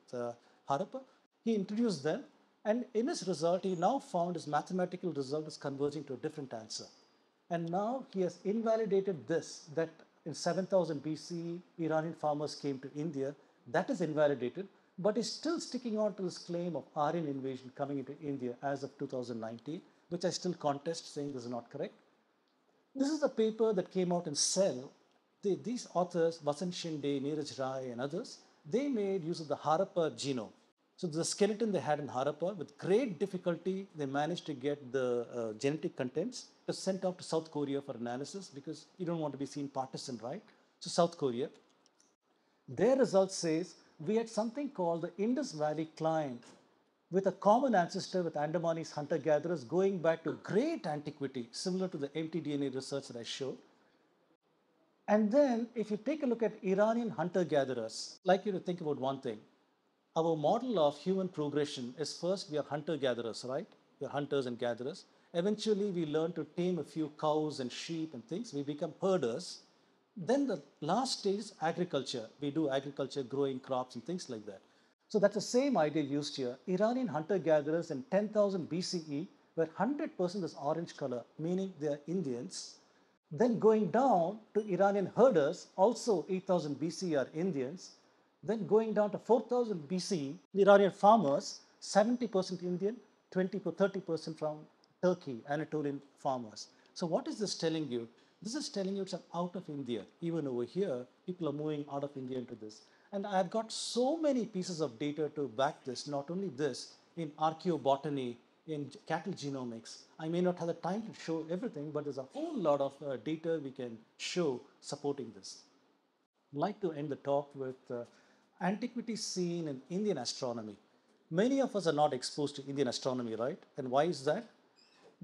Speaker 1: Harappa. He introduced them, and in his result, he now found his mathematical result is converging to a different answer. And now he has invalidated this, that in 7000 BC, Iranian farmers came to India. That is invalidated, but is still sticking on to this claim of Aryan invasion coming into India as of 2019, which I still contest, saying this is not correct. This is a paper that came out in Cell. These authors, Vasant Shinde, Neeraj Rai, and others, they made use of the Harappa genome. So the skeleton they had in Harappa, with great difficulty, they managed to get the genetic contents. It was sent off to South Korea for analysis because you don't want to be seen partisan, right? So South Korea, their result says we had something called the Indus Valley climb with a common ancestor with Andamanese hunter-gatherers going back to great antiquity, similar to the mtDNA research that I showed. And then if you take a look at Iranian hunter-gatherers, I'd like you to think about one thing. Our model of human progression is first we are hunter-gatherers, right? We are hunters and gatherers. Eventually we learn to tame a few cows and sheep and things. We become herders. Then the last stage is agriculture. We do agriculture, growing crops and things like that. So that's the same idea used here. Iranian hunter-gatherers in 10,000 BCE were 100% this orange color, meaning they are Indians. Then going down to Iranian herders, also 8000 BC are Indians. Then going down to 4000 BC, the Iranian farmers, 70% Indian, 20 to 30% from Turkey, Anatolian farmers. So what is this telling you? This is telling you it's out of India. Even over here, people are moving out of India into this. And I've got so many pieces of data to back this, not only this, in archaeobotany, in cattle genomics. I may not have the time to show everything, but there's a whole lot of data we can show supporting this. I'd like to end the talk with antiquity seen in Indian astronomy. Many of us are not exposed to Indian astronomy, right? And why is that?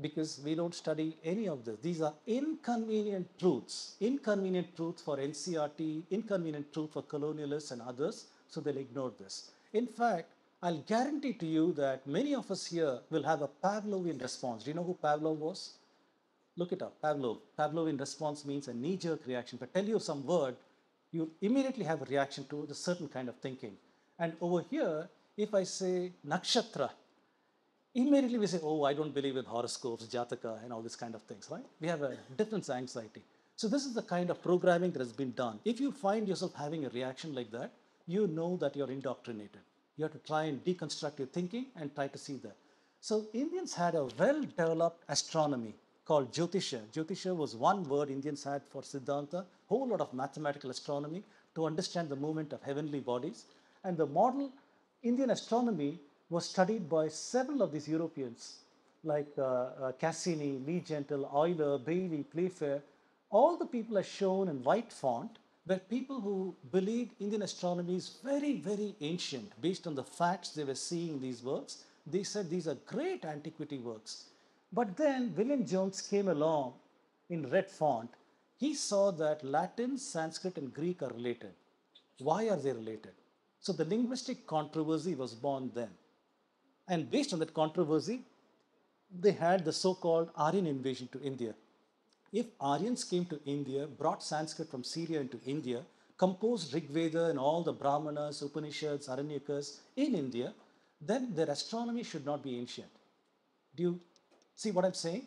Speaker 1: Because we don't study any of this. These are inconvenient truths for NCRT, inconvenient truth for colonialists and others, so they'll ignore this. In fact, I'll guarantee to you that many of us here will have a Pavlovian response. Do you know who Pavlov was? Look it up, Pavlov. Pavlovian response means a knee-jerk reaction. If I tell you some word, you immediately have a reaction to a certain kind of thinking. And over here, if I say nakshatra, immediately we say, oh, I don't believe in horoscopes, jataka, and all these kind of things, right? We have a difference anxiety. So this is the kind of programming that has been done. If you find yourself having a reaction like that, you know that you're indoctrinated. You have to try and deconstruct your thinking and try to see that. So Indians had a well-developed astronomy called Jyotisha. Jyotisha was one word Indians had for Siddhanta, whole lot of mathematical astronomy to understand the movement of heavenly bodies. And the model Indian astronomy was studied by several of these Europeans, like Cassini, Lee Gentle, Euler, Bailey, Playfair. All the people are shown in white font were people who believed Indian astronomy is very, very ancient. Based on the facts they were seeing in these works, they said these are great antiquity works. But then William Jones came along in red font. He saw that Latin, Sanskrit, and Greek are related. Why are they related? So the linguistic controversy was born then. And based on that controversy, they had the so-called Aryan invasion to India. If Aryans came to India, brought Sanskrit from Syria into India, composed Rig Veda and all the Brahmanas, Upanishads, Aranyakas in India, then their astronomy should not be ancient. Do you see what I'm saying?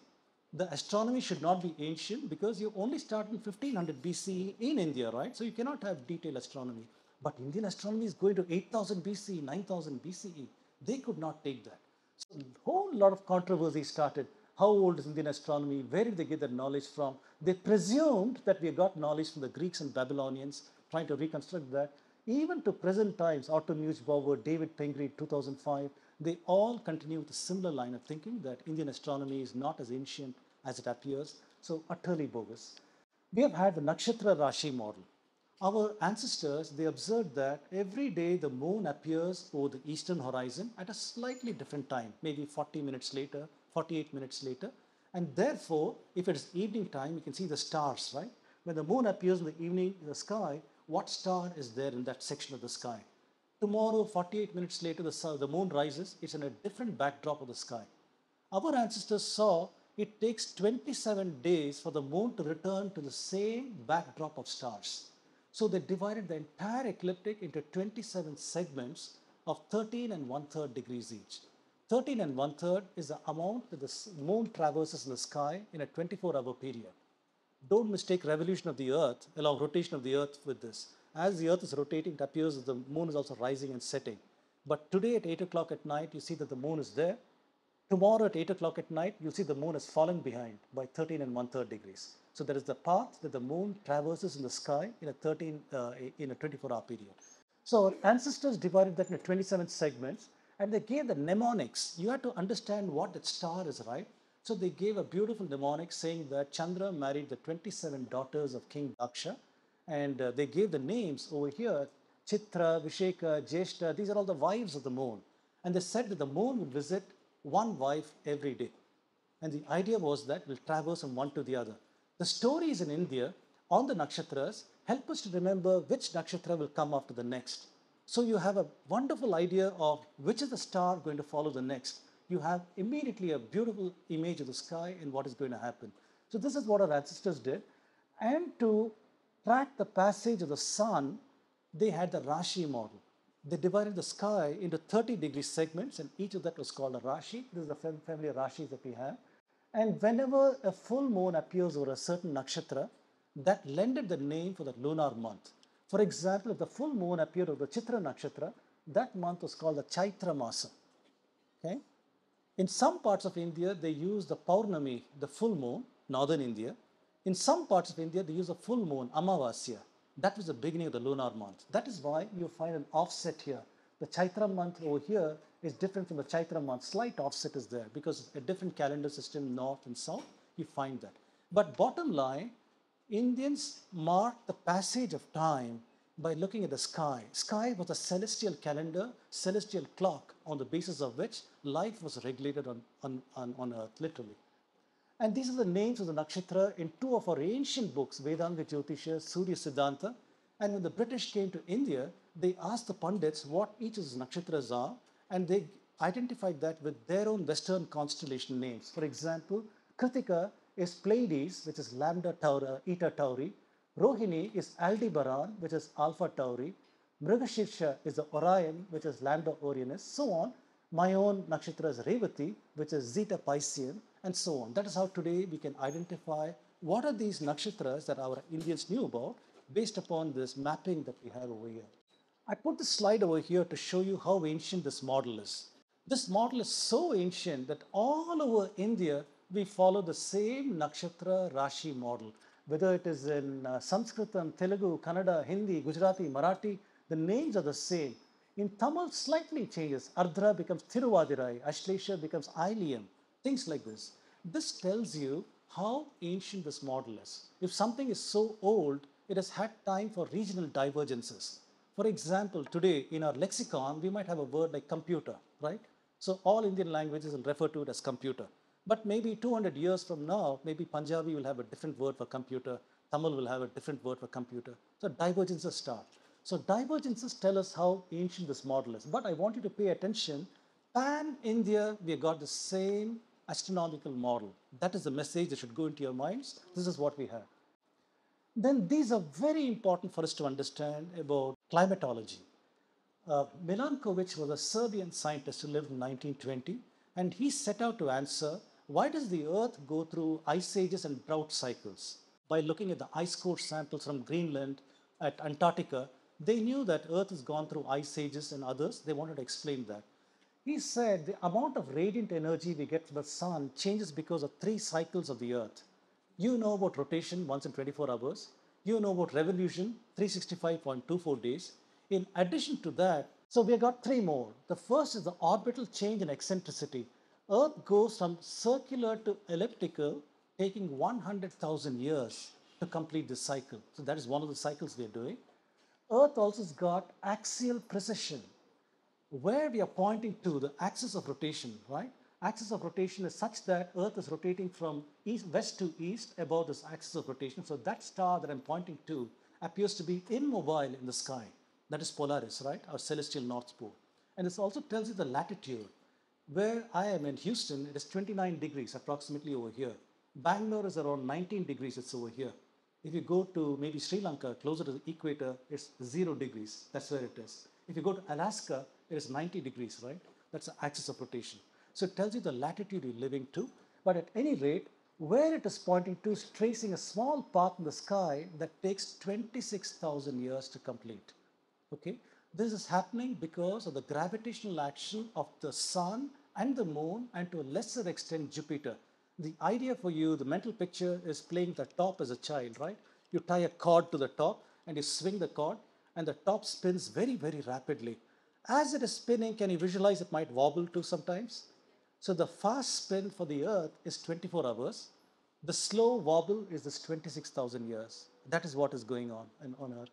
Speaker 1: The astronomy should not be ancient because you only start in 1500 BCE in India, right? So you cannot have detailed astronomy. But Indian astronomy is going to 8000 BCE, 9000 BCE. They could not take that. So a whole lot of controversy started. How old is Indian astronomy? Where did they get that knowledge from? They presumed that we got knowledge from the Greeks and Babylonians, trying to reconstruct that. Even to present times, Otto Neubauer, David Pingree, 2005, they all continue with a similar line of thinking that Indian astronomy is not as ancient as it appears, so utterly bogus. We have had the Nakshatra Rashi model. Our ancestors, they observed that every day the moon appears over the eastern horizon at a slightly different time, maybe 40 minutes later, 48 minutes later. And therefore, if it is evening time, you can see the stars, right? when the moon appears in the evening in the sky, what star is there in that section of the sky? Tomorrow, 48 minutes later, the moon rises, it's in a different backdrop of the sky. Our ancestors saw it takes 27 days for the moon to return to the same backdrop of stars. So they divided the entire ecliptic into 27 segments of 13 and 1/3 degrees each. 13 and 1/3 is the amount that the moon traverses in the sky in a 24-hour period. Don't mistake revolution of the earth along rotation of the earth with this. As the earth is rotating, it appears that the moon is also rising and setting. But today at 8 o'clock at night, you see that the moon is there. Tomorrow at 8 o'clock at night, you'll see the moon has fallen behind by 13 and 1/3 degrees. So there is the path that the moon traverses in the sky in a 24-hour period. So our ancestors divided that into 27 segments, and they gave the mnemonics. You have to understand what that star is, right? So they gave a beautiful mnemonic saying that Chandra married the 27 daughters of King Daksha, and they gave the names over here: Chitra, Visheka, Jeshta. These are all the wives of the moon. And they said that the moon will visit one wife every day. And the idea was that we'll traverse from one to the other. The stories in India on the nakshatras help us to remember which nakshatra will come after the next. So you have a wonderful idea of which is the star going to follow the next. You have immediately a beautiful image of the sky and what is going to happen. So this is what our ancestors did. And to track the passage of the sun, they had the Rashi model. They divided the sky into 30-degree segments, and each of that was called a Rashi. This is the family of Rashis that we have. And whenever a full moon appears over a certain nakshatra, that lended the name for the lunar month. For example, if the full moon appeared over the Chitra nakshatra, that month was called the Chaitra Masa. Okay? In some parts of India, they use the Paurnami, the full moon, northern India. In some parts of India, they use a full moon, Amavasya. That was the beginning of the lunar month. That is why you find an offset here. The Chaitra month over here is different from the Chaitra month. Slight offset is there because a different calendar system, north and south, you find that. But bottom line, Indians mark the passage of time by looking at the sky. Sky was a celestial calendar, celestial clock on the basis of which life was regulated on earth, literally. And these are the names of the nakshatra in two of our ancient books, Vedanga Jyotisha, Surya Siddhanta. And when the British came to India, they asked the Pandits what each of these nakshatras are, and they identified that with their own Western constellation names. For example, Kritika is Pleiades, which is Lambda Tauri, Eta Tauri. Rohini is Aldebaran, which is Alpha Tauri. Mrigashirsha is the Orion, which is Lambda Orionis, so on. My own nakshatra is Revati, which is Zeta Piscean, and so on. That is how today we can identify what are these nakshatras that our Indians knew about based upon this mapping that we have over here. I put this slide over here to show you how ancient this model is. This model is so ancient that all over India, we follow the same nakshatra Rashi model. Whether it is in Sanskritam, Telugu, Kannada, Hindi, Gujarati, Marathi, the names are the same. In Tamil, slightly changes. Ardhra becomes Thiruvadirai, Ashlesha becomes Ailiyam, things like this. This tells you how ancient this model is. If something is so old, it has had time for regional divergences. For example, today in our lexicon, we might have a word like computer, right? So all Indian languages will refer to it as computer. But maybe 200 years from now, maybe Punjabi will have a different word for computer, Tamil will have a different word for computer. So divergences start. So divergences tell us how ancient this model is. But I want you to pay attention. Pan-India, we have got the same astronomical model. That is the message that should go into your minds. This is what we have. Then these are very important for us to understand about climatology. Milankovitch was a Serbian scientist who lived in 1920, and he set out to answer why does the Earth go through ice ages and drought cycles? By looking at the ice core samples from Greenland, at Antarctica, they knew that Earth has gone through ice ages and others. They wanted to explain that. He said the amount of radiant energy we get from the sun changes because of three cycles of the Earth. You know about rotation once in 24 hours. You know about revolution, 365.24 days. In addition to that, so we have got three more. The first is the orbital change in eccentricity. Earth goes from circular to elliptical, taking 100,000 years to complete this cycle. So that is one of the cycles we are doing. Earth also has got axial precession, where we are pointing to the axis of rotation, right? axis of rotation is such that Earth is rotating from west to east about this axis of rotation. So that star that I'm pointing to appears to be immobile in the sky. That is Polaris, right? Our celestial North Pole. And this also tells you the latitude. Where I am in Houston, it is 29 degrees approximately over here. Bangalore is around 19 degrees, it's over here. If you go to maybe Sri Lanka, closer to the equator, it's 0 degrees. That's where it is. If you go to Alaska, it is 90 degrees, right? That's the axis of rotation. So it tells you the latitude you're living to. But at any rate, where it is pointing to is tracing a small path in the sky that takes 26,000 years to complete. Okay, this is happening because of the gravitational action of the sun and the moon, and to a lesser extent Jupiter. The idea for you, the mental picture is playing the top as a child, right? You tie a cord to the top and you swing the cord, and the top spins very, very rapidly. As it is spinning, can you visualize it might wobble too sometimes? So the fast spin for the Earth is 24 hours. The slow wobble is this 26,000 years. That is what is going on Earth.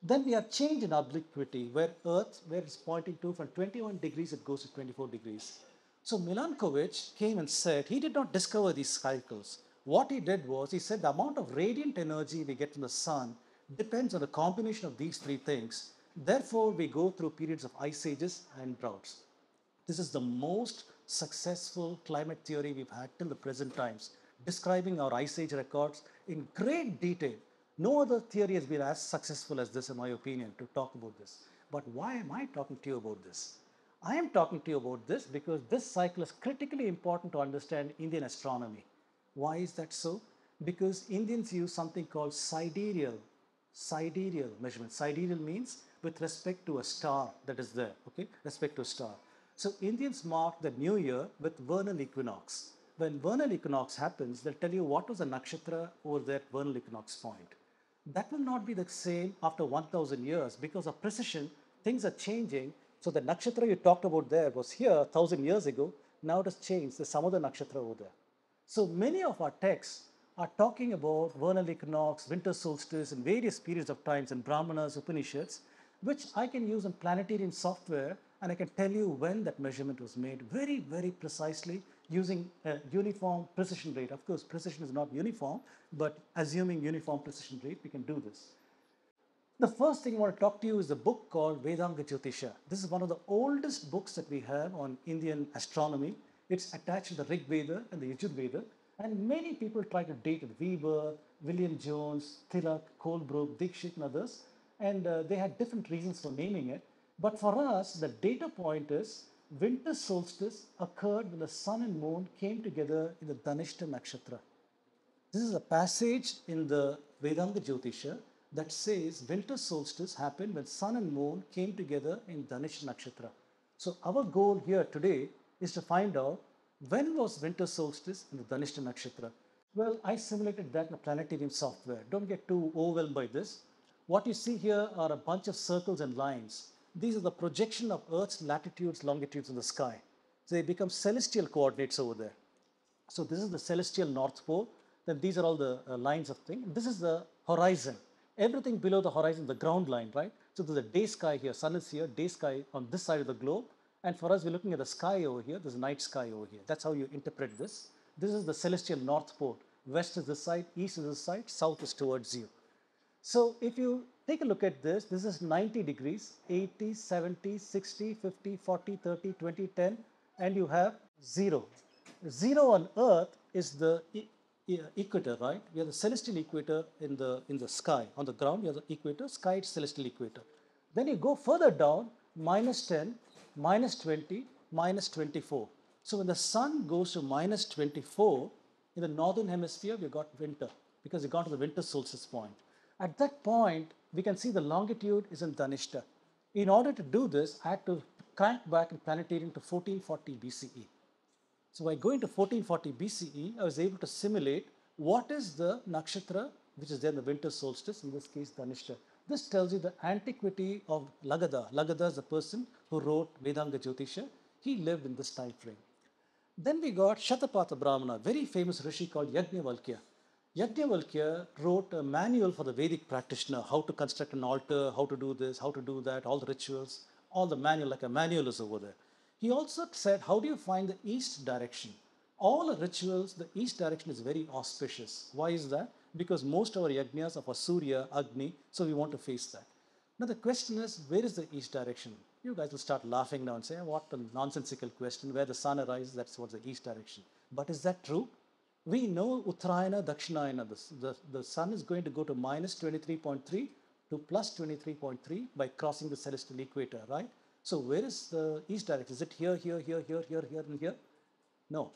Speaker 1: Then we have change in obliquity, where Earth, where it's pointing to, from 21 degrees, it goes to 24 degrees. So Milankovitch came and said he did not discover these cycles. What he did was he said the amount of radiant energy we get from the sun depends on a combination of these three things. Therefore, we go through periods of ice ages and droughts. This is the most successful climate theory we've had till the present times, describing our ice age records in great detail. No other theory has been as successful as this, in my opinion, to talk about this. But why am I talking to you about this? I am talking to you about this because this cycle is critically important to understand Indian astronomy. Why is that so? Because Indians use something called sidereal measurement. Sidereal means with respect to a star that is there, okay? Respect to a star. So Indians mark the new year with vernal equinox. When vernal equinox happens, they'll tell you what was the nakshatra over that vernal equinox point. That will not be the same after 1,000 years because of precision. Things are changing. So the nakshatra you talked about there was here 1,000 years ago. Now it has changed. There's some other nakshatra over there. So many of our texts are talking about vernal equinox, winter solstice, and various periods of times in Brahmanas, Upanishads, which I can use in planetarium software, and I can tell you when that measurement was made very, very precisely using a uniform precision rate. Of course, precision is not uniform, but assuming uniform precision rate, we can do this. The first thing I want to talk to you is a book called Vedanga Jyotisha. This is one of the oldest books that we have on Indian astronomy. It's attached to the Rig Veda and the Yajur Veda. And many people try to date it. Weber, William Jones, Tilak, Colebrook, Dikshit, and others. And they had different reasons for naming it. But for us, the data point is winter solstice occurred when the sun and moon came together in the Dhanishta Nakshatra. This is a passage in the Vedanga Jyotisha that says winter solstice happened when sun and moon came together in Dhanishta Nakshatra. So our goal here today is to find out when was winter solstice in the Dhanishta Nakshatra. Well, I simulated that in a planetarium software. Don't get too overwhelmed by this. What you see here are a bunch of circles and lines. These are the projection of Earth's latitudes, longitudes in the sky. So they become celestial coordinates over there. So this is the celestial North Pole. Then these are all the lines of thing. This is the horizon. Everything below the horizon, the ground line, right? So there's a day sky here, sun is here, day sky on this side of the globe. And for us, we're looking at the sky over here. There's a night sky over here. That's how you interpret this. This is the celestial North Pole. West is this side, east is this side, south is towards you. So if you take a look at this, this is 90 degrees, 80, 70, 60, 50, 40, 30, 20, 10, and you have 0. 0 on Earth is the equator, right? We have the celestial equator in the sky. On the ground, you have the equator, sky is celestial equator. Then you go further down, minus 10, minus 20, minus 24. So when the sun goes to minus 24, in the northern hemisphere, we've got winter because we've gone to the winter solstice point. At that point, we can see the longitude is in Dhanishta. In order to do this, I had to crank back in planetarium to 1440 BCE. So by going to 1440 BCE, I was able to simulate what is the nakshatra which is there in the winter solstice, in this case Dhanishta. This tells you the antiquity of Lagada. Lagada is the person who wrote Vedanga Jyotisha. He lived in this time frame. Then we got Shatapatha Brahmana, very famous rishi called Yajnavalkya. Yajnavalkya wrote a manual for the Vedic practitioner, how to construct an altar, how to do this, how to do that, all the rituals, all the manual, like a manual is over there. He also said, how do you find the east direction? All the rituals, the east direction is very auspicious. Why is that? Because most of our yajnas are for Surya, Agni, so we want to face that. Now the question is, where is the east direction? You guys will start laughing now and say, what a nonsensical question, where the sun arises, that's what's the east direction. But is that true? We know Uttarayana, Dakshinayana, the sun is going to go to minus 23.3 to plus 23.3 by crossing the celestial equator, right? So where is the east direction? Is it here, here, here, here, here, here, and here? No.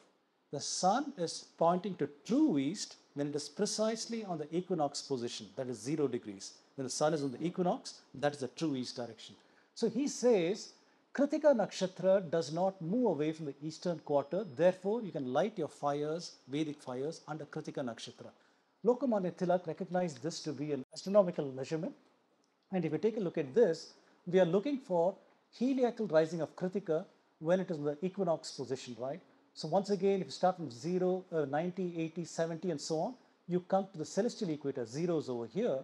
Speaker 1: The sun is pointing to true east when it is precisely on the equinox position, that is 0 degrees. When the sun is on the equinox, that is the true east direction. So he says, Kritika Nakshatra does not move away from the eastern quarter, therefore you can light your fires, Vedic fires, under Kritika Nakshatra. Lokmanya Tilak recognized this to be an astronomical measurement. And if you take a look at this, we are looking for heliacal rising of Kritika when it is in the equinox position, right? So once again, if you start from 0, 90, 80, 70, and so on, you come to the celestial equator. 0 is over here,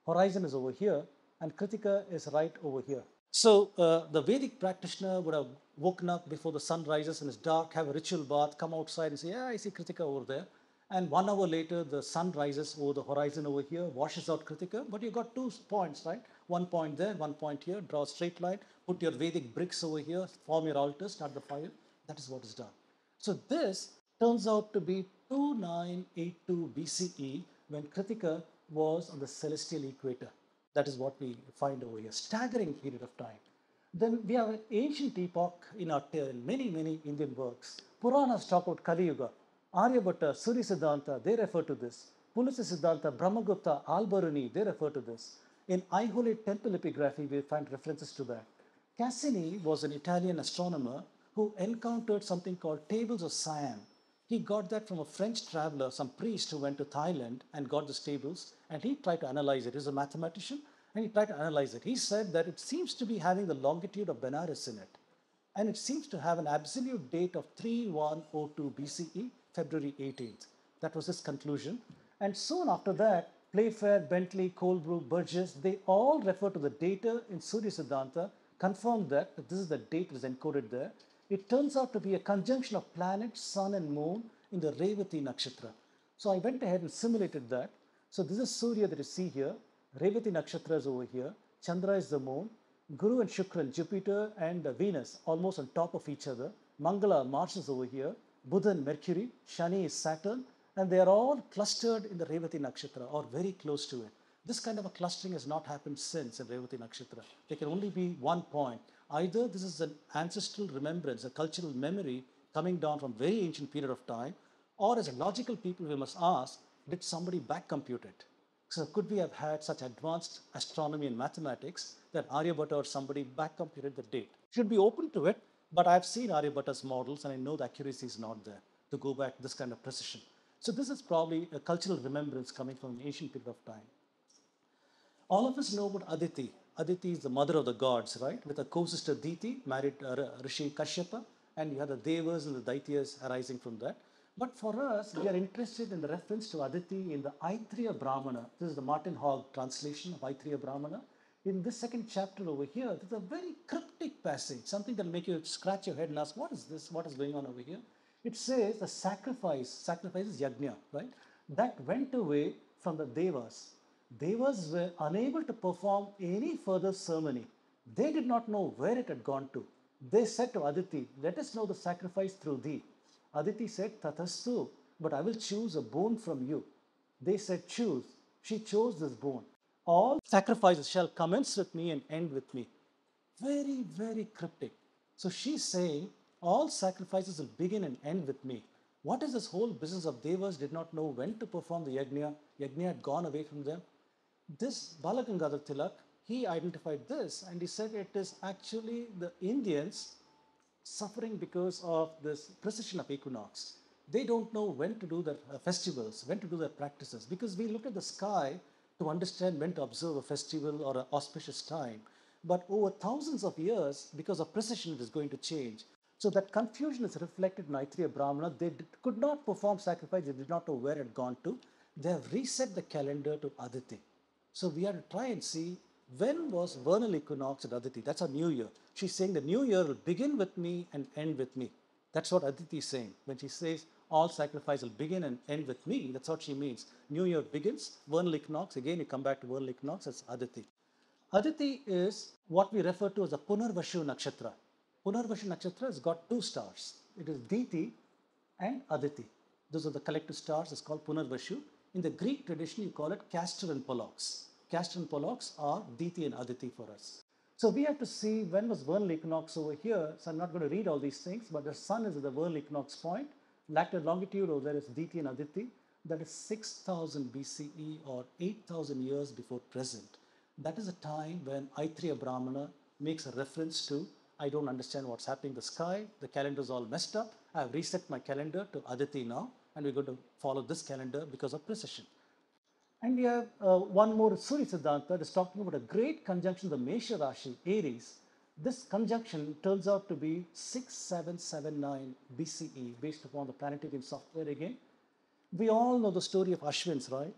Speaker 1: horizon is over here, and Kritika is right over here. So the Vedic practitioner would have woken up before the sun rises and it's dark, have a ritual bath, come outside and say, yeah, I see Kritika over there. And 1 hour later, the sun rises over the horizon over here, washes out Kritika, but you got 2 points, right? 1 point there, 1 point here, draw a straight line, put your Vedic bricks over here, form your altar, start the fire. That is what is done. So this turns out to be 2982 BCE when Kritika was on the celestial equator. That is what we find over here. Staggering period of time. Then we have an ancient epoch in our many Indian works. Puranas talk about Kali Yuga. Aryabhatta, Surya Siddhanta, they refer to this. Pulasa Siddhanta, Brahmagupta, Al-Biruni, they refer to this. In Aihole temple epigraphy, we find references to that. Cassini was an Italian astronomer who encountered something called tables of Siam. He got that from a French traveler, some priest who went to Thailand and got these tables, and he tried to analyze it. He's a mathematician, and he tried to analyze it. He said that it seems to be having the longitude of Benares in it, and it seems to have an absolute date of 3102 BCE, February 18th. That was his conclusion. And soon after that, Playfair, Bentley, Colebrook, Burgess, they all refer to the data in Surya Siddhanta, confirmed that this is the date that is encoded there. It turns out to be a conjunction of planets, sun and moon in the Revati Nakshatra. So I went ahead and simulated that. So this is Surya that you see here. Revati Nakshatra is over here. Chandra is the moon. Guru and Shukran, Jupiter and Venus, almost on top of each other. Mangala, Mars is over here. Buddha and Mercury. Shani is Saturn. And they are all clustered in the Revati Nakshatra or very close to it. This kind of a clustering has not happened since in Revati Nakshatra. There can only be one point. Either this is an ancestral remembrance, a cultural memory coming down from very ancient period of time, or as a logical people we must ask, did somebody back compute it? So could we have had such advanced astronomy and mathematics that Aryabhatta or somebody back computed the date? Should be open to it, but I've seen Aryabhatta's models and I know the accuracy is not there to go back this kind of precision. So this is probably a cultural remembrance coming from an ancient period of time. All of us know about Aditi. Aditi is the mother of the gods, right? With a co-sister Diti, married Rishi Kashyapa, and you have the Devas and the Daityas arising from that. But for us, we are interested in the reference to Aditi in the Aithriya Brahmana. This is the Martin Hogg translation of Aithriya Brahmana. In this second chapter over here, there's a very cryptic passage, something that will make you scratch your head and ask, what is this? What is going on over here? It says the sacrifice is yajna, right? That went away from the Devas. Devas were unable to perform any further ceremony. They did not know where it had gone to. They said to Aditi, let us know the sacrifice through thee. Aditi said, Tatastu, but I will choose a bone from you. They said, choose. She chose this bone. All sacrifices shall commence with me and end with me. Very, very cryptic. So she's saying, all sacrifices will begin and end with me. What is this whole business of Devas did not know when to perform the yajna? Yajna had gone away from them. This Balagangadhar Tilak, he identified this and he said it is actually the Indians suffering because of this precision of equinox. They don't know when to do their festivals, when to do their practices, because we look at the sky to understand when to observe a festival or an auspicious time. But over thousands of years, because of precision, it is going to change. So that confusion is reflected in Aithriya Brahmana. They could not perform sacrifice. They did not know where it had gone to. They have reset the calendar to Aditi. So we have to try and see when was vernal equinox at Aditi? That's our new year. She's saying the new year will begin with me and end with me. That's what Aditi is saying. When she says all sacrifice will begin and end with me, that's what she means. New year begins, vernal equinox. Again, you come back to vernal equinox, that's Aditi. Aditi is what we refer to as the Punarvashu Nakshatra. Punarvashu Nakshatra has got two stars. It is Diti and Aditi. Those are the collective stars. It's called Punarvashu. In the Greek tradition, you call it Castor and Pollux. Castor and Pollux are Diti and Aditi for us. So we have to see when was vernal equinox over here. So I'm not going to read all these things, but the sun is at the vernal equinox point. Latitude longitude over there is Diti and Aditi. That is 6000 BCE or 8000 years before present. That is a time when Aitreya Brahmana makes a reference to, I don't understand what's happening in the sky, the calendar is all messed up, I have reset my calendar to Aditi now, and we're going to follow this calendar because of precision. And we have one more Surya Siddhanta that is talking about a great conjunction of the Mesha Rashi, Aries. This conjunction turns out to be 6779 BCE based upon the planetarium software again. We all know the story of Ashwins, right?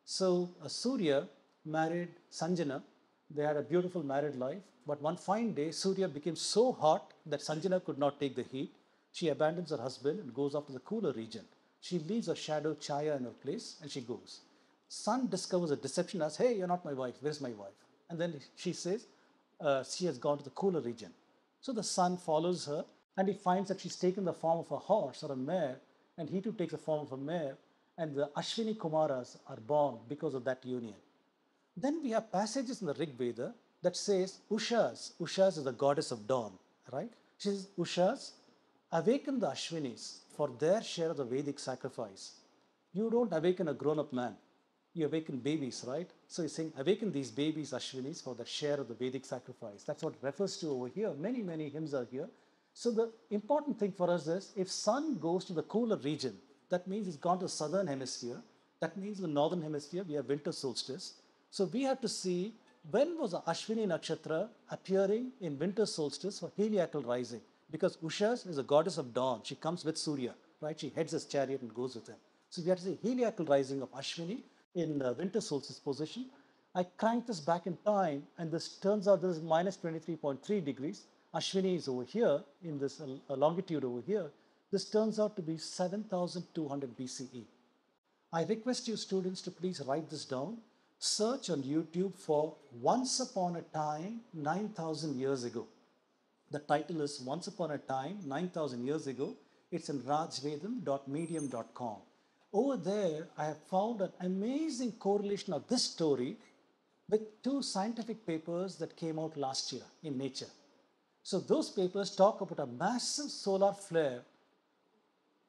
Speaker 1: So Surya married Sanjana. They had a beautiful married life. But one fine day, Surya became so hot that Sanjana could not take the heat. She abandons her husband and goes off to the cooler region. She leaves her shadow Chaya in her place and she goes. Sun discovers a deception as, hey, you're not my wife. Where's my wife? And then she says she has gone to the cooler region. So the sun follows her and he finds that she's taken the form of a horse or a mare, and he too takes the form of a mare, and the Ashwini Kumaras are born because of that union. Then we have passages in the Rig Veda that says Ushas. Ushas is the goddess of dawn, right? She says, Ushas, awaken the Ashwinis for their share of the Vedic sacrifice. You don't awaken a grown-up man. You awaken babies, right? So he's saying, awaken these babies, Ashwinis, for their share of the Vedic sacrifice. That's what it refers to over here. Many, many hymns are here. So the important thing for us is, if sun goes to the cooler region, that means it's gone to the southern hemisphere. That means in the northern hemisphere, we have winter solstice. So we have to see when was the Ashwini Nakshatra appearing in winter solstice for heliacal rising. Because Ushas is a goddess of dawn. She comes with Surya, right? She heads his chariot and goes with him. So we have to see heliacal rising of Ashwini in the winter solstice position. I crank this back in time, and this turns out this is minus 23.3 degrees. Ashwini is over here in this longitude over here. This turns out to be 7200 BCE. I request you students to please write this down. Search on YouTube for Once Upon a Time 9,000 years ago. The title is Once Upon a Time 9,000 years ago. It's in rajvedam.medium.com. Over there, I have found an amazing correlation of this story with two scientific papers that came out last year in Nature. So those papers talk about a massive solar flare.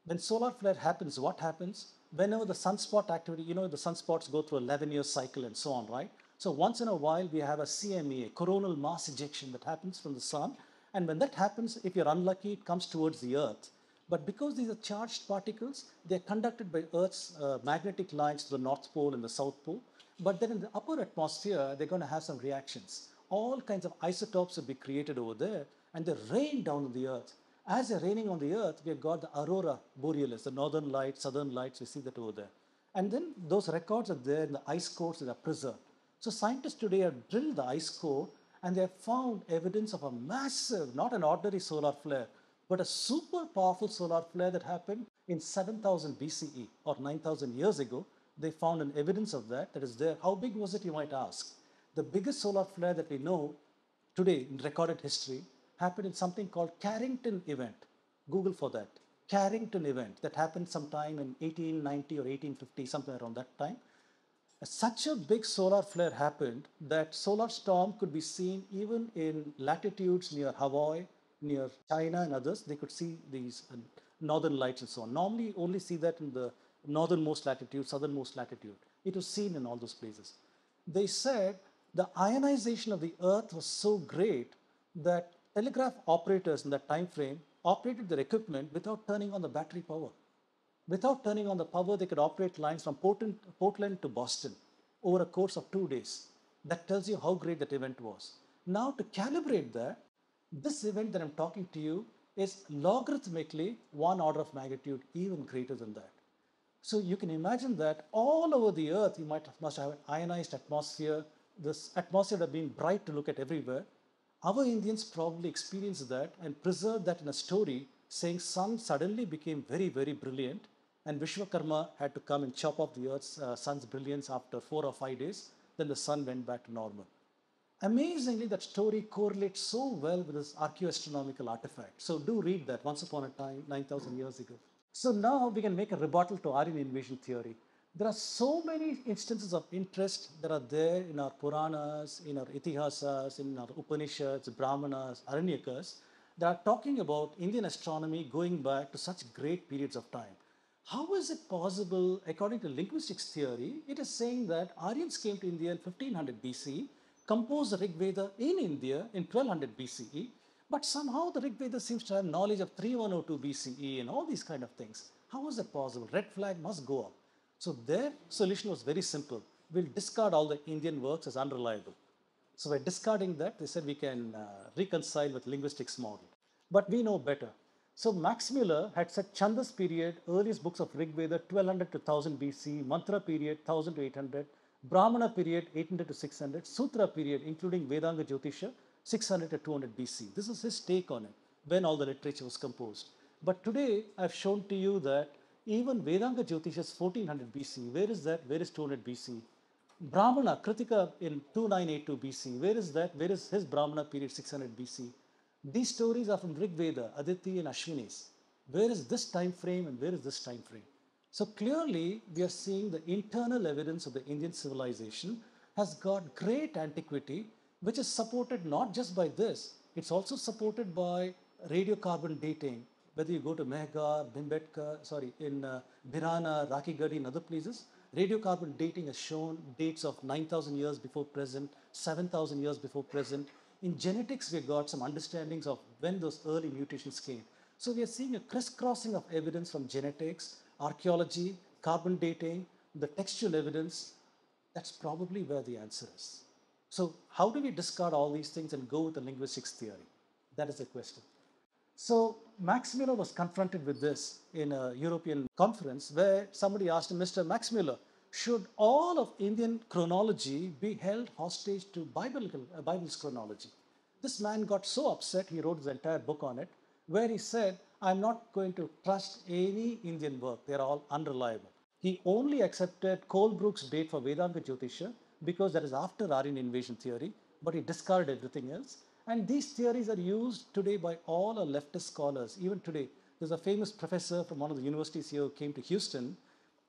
Speaker 1: When solar flare happens, what happens? Whenever the sunspot activity, you know, the sunspots go through a 11-year cycle and so on, right? So once in a while, we have a CME, a coronal mass ejection that happens from the sun. And when that happens, if you're unlucky, it comes towards the Earth. But because these are charged particles, they're conducted by Earth's magnetic lines to the North Pole and the South Pole. But then in the upper atmosphere, they're going to have some reactions. All kinds of isotopes will be created over there, and they rain down on the Earth. As they're raining on the Earth, we've got the aurora borealis, the northern lights, southern lights, we see that over there. And then those records are there in the ice cores that are preserved. So scientists today have drilled the ice core, and they have found evidence of a massive, not an ordinary solar flare, but a super powerful solar flare that happened in 7000 BCE or 9000 years ago. They found an evidence of that is there. How big was it, you might ask? The biggest solar flare that we know today in recorded history happened in something called Carrington event. Google for that. Carrington event that happened sometime in 1890 or 1850, somewhere around that time. Such a big solar flare happened that solar storm could be seen even in latitudes near Hawaii, near China and others. They could see these northern lights and so on. Normally, you only see that in the northernmost latitude, southernmost latitude. It was seen in all those places. They said the ionization of the Earth was so great that telegraph operators in that time frame operated their equipment without turning on the battery power. Without turning on the power, they could operate lines from Portland to Boston over a course of 2 days. That tells you how great that event was. Now, to calibrate that, this event that I'm talking to you is logarithmically 1 order of magnitude even greater than that. So you can imagine that all over the Earth, you must have an ionized atmosphere, this atmosphere would have been bright to look at everywhere. Our Indians probably experienced that and preserved that in a story saying sun suddenly became very, very brilliant and Vishwakarma had to come and chop off the earth's sun's brilliance after 4 or 5 days. Then the sun went back to normal. Amazingly, that story correlates so well with this archaeoastronomical artifact. So do read that once upon a time, 9,000 years ago. So now we can make a rebuttal to Aryan invasion theory. There are so many instances of interest that are there in our Puranas, in our Itihasas, in our Upanishads, Brahmanas, Aranyakas, that are talking about Indian astronomy going back to such great periods of time. How is it possible, according to linguistics theory, it is saying that Aryans came to India in 1500 BC, composed the Rig Veda in India in 1200 BCE, but somehow the Rig Veda seems to have knowledge of 3102 BCE and all these kind of things. How is that possible? Red flag must go up. So their solution was very simple. We'll discard all the Indian works as unreliable. So by discarding that, they said we can reconcile with linguistics model. But we know better. So Max Muller had said Chandas period, earliest books of Rig Veda 1200 to 1000 BC, Mantra period 1000 to 800, Brahmana period 800 to 600, Sutra period including Vedanga Jyotisha 600 to 200 BC. This is his take on it when all the literature was composed. But today I've shown to you that even Vedanga Jyotisha is 1400 BC. Where is that? Where is 200 BC? Brahmana, Kritika in 2982 BC. Where is that? Where is his Brahmana period 600 BC? These stories are from Rig Veda, Aditi and Ashwinis. Where is this time frame and where is this time frame? So clearly we are seeing the internal evidence of the Indian civilization has got great antiquity, which is supported not just by this, it's also supported by radiocarbon dating. Whether you go to Mehgar, Bhimbetka, in Bhirana, Rakigadi and other places, radiocarbon dating has shown dates of 9,000 years before present, 7,000 years before present. In genetics, we got some understandings of when those early mutations came. So we are seeing a crisscrossing of evidence from genetics, archaeology, carbon dating, the textual evidence. That's probably where the answer is. So how do we discard all these things and go with the linguistics theory? That is the question. So Max Muller was confronted with this in a European conference where somebody asked him, Mr. Max Muller, should all of Indian chronology be held hostage to Bible's chronology? This man got so upset, he wrote his entire book on it, where he said, I'm not going to trust any Indian work. They're all unreliable. He only accepted Colebrook's date for Vedanta Jyotisha because that is after Aryan invasion theory, but he discarded everything else. And these theories are used today by all our leftist scholars. Even today, there's a famous professor from one of the universities here who came to Houston,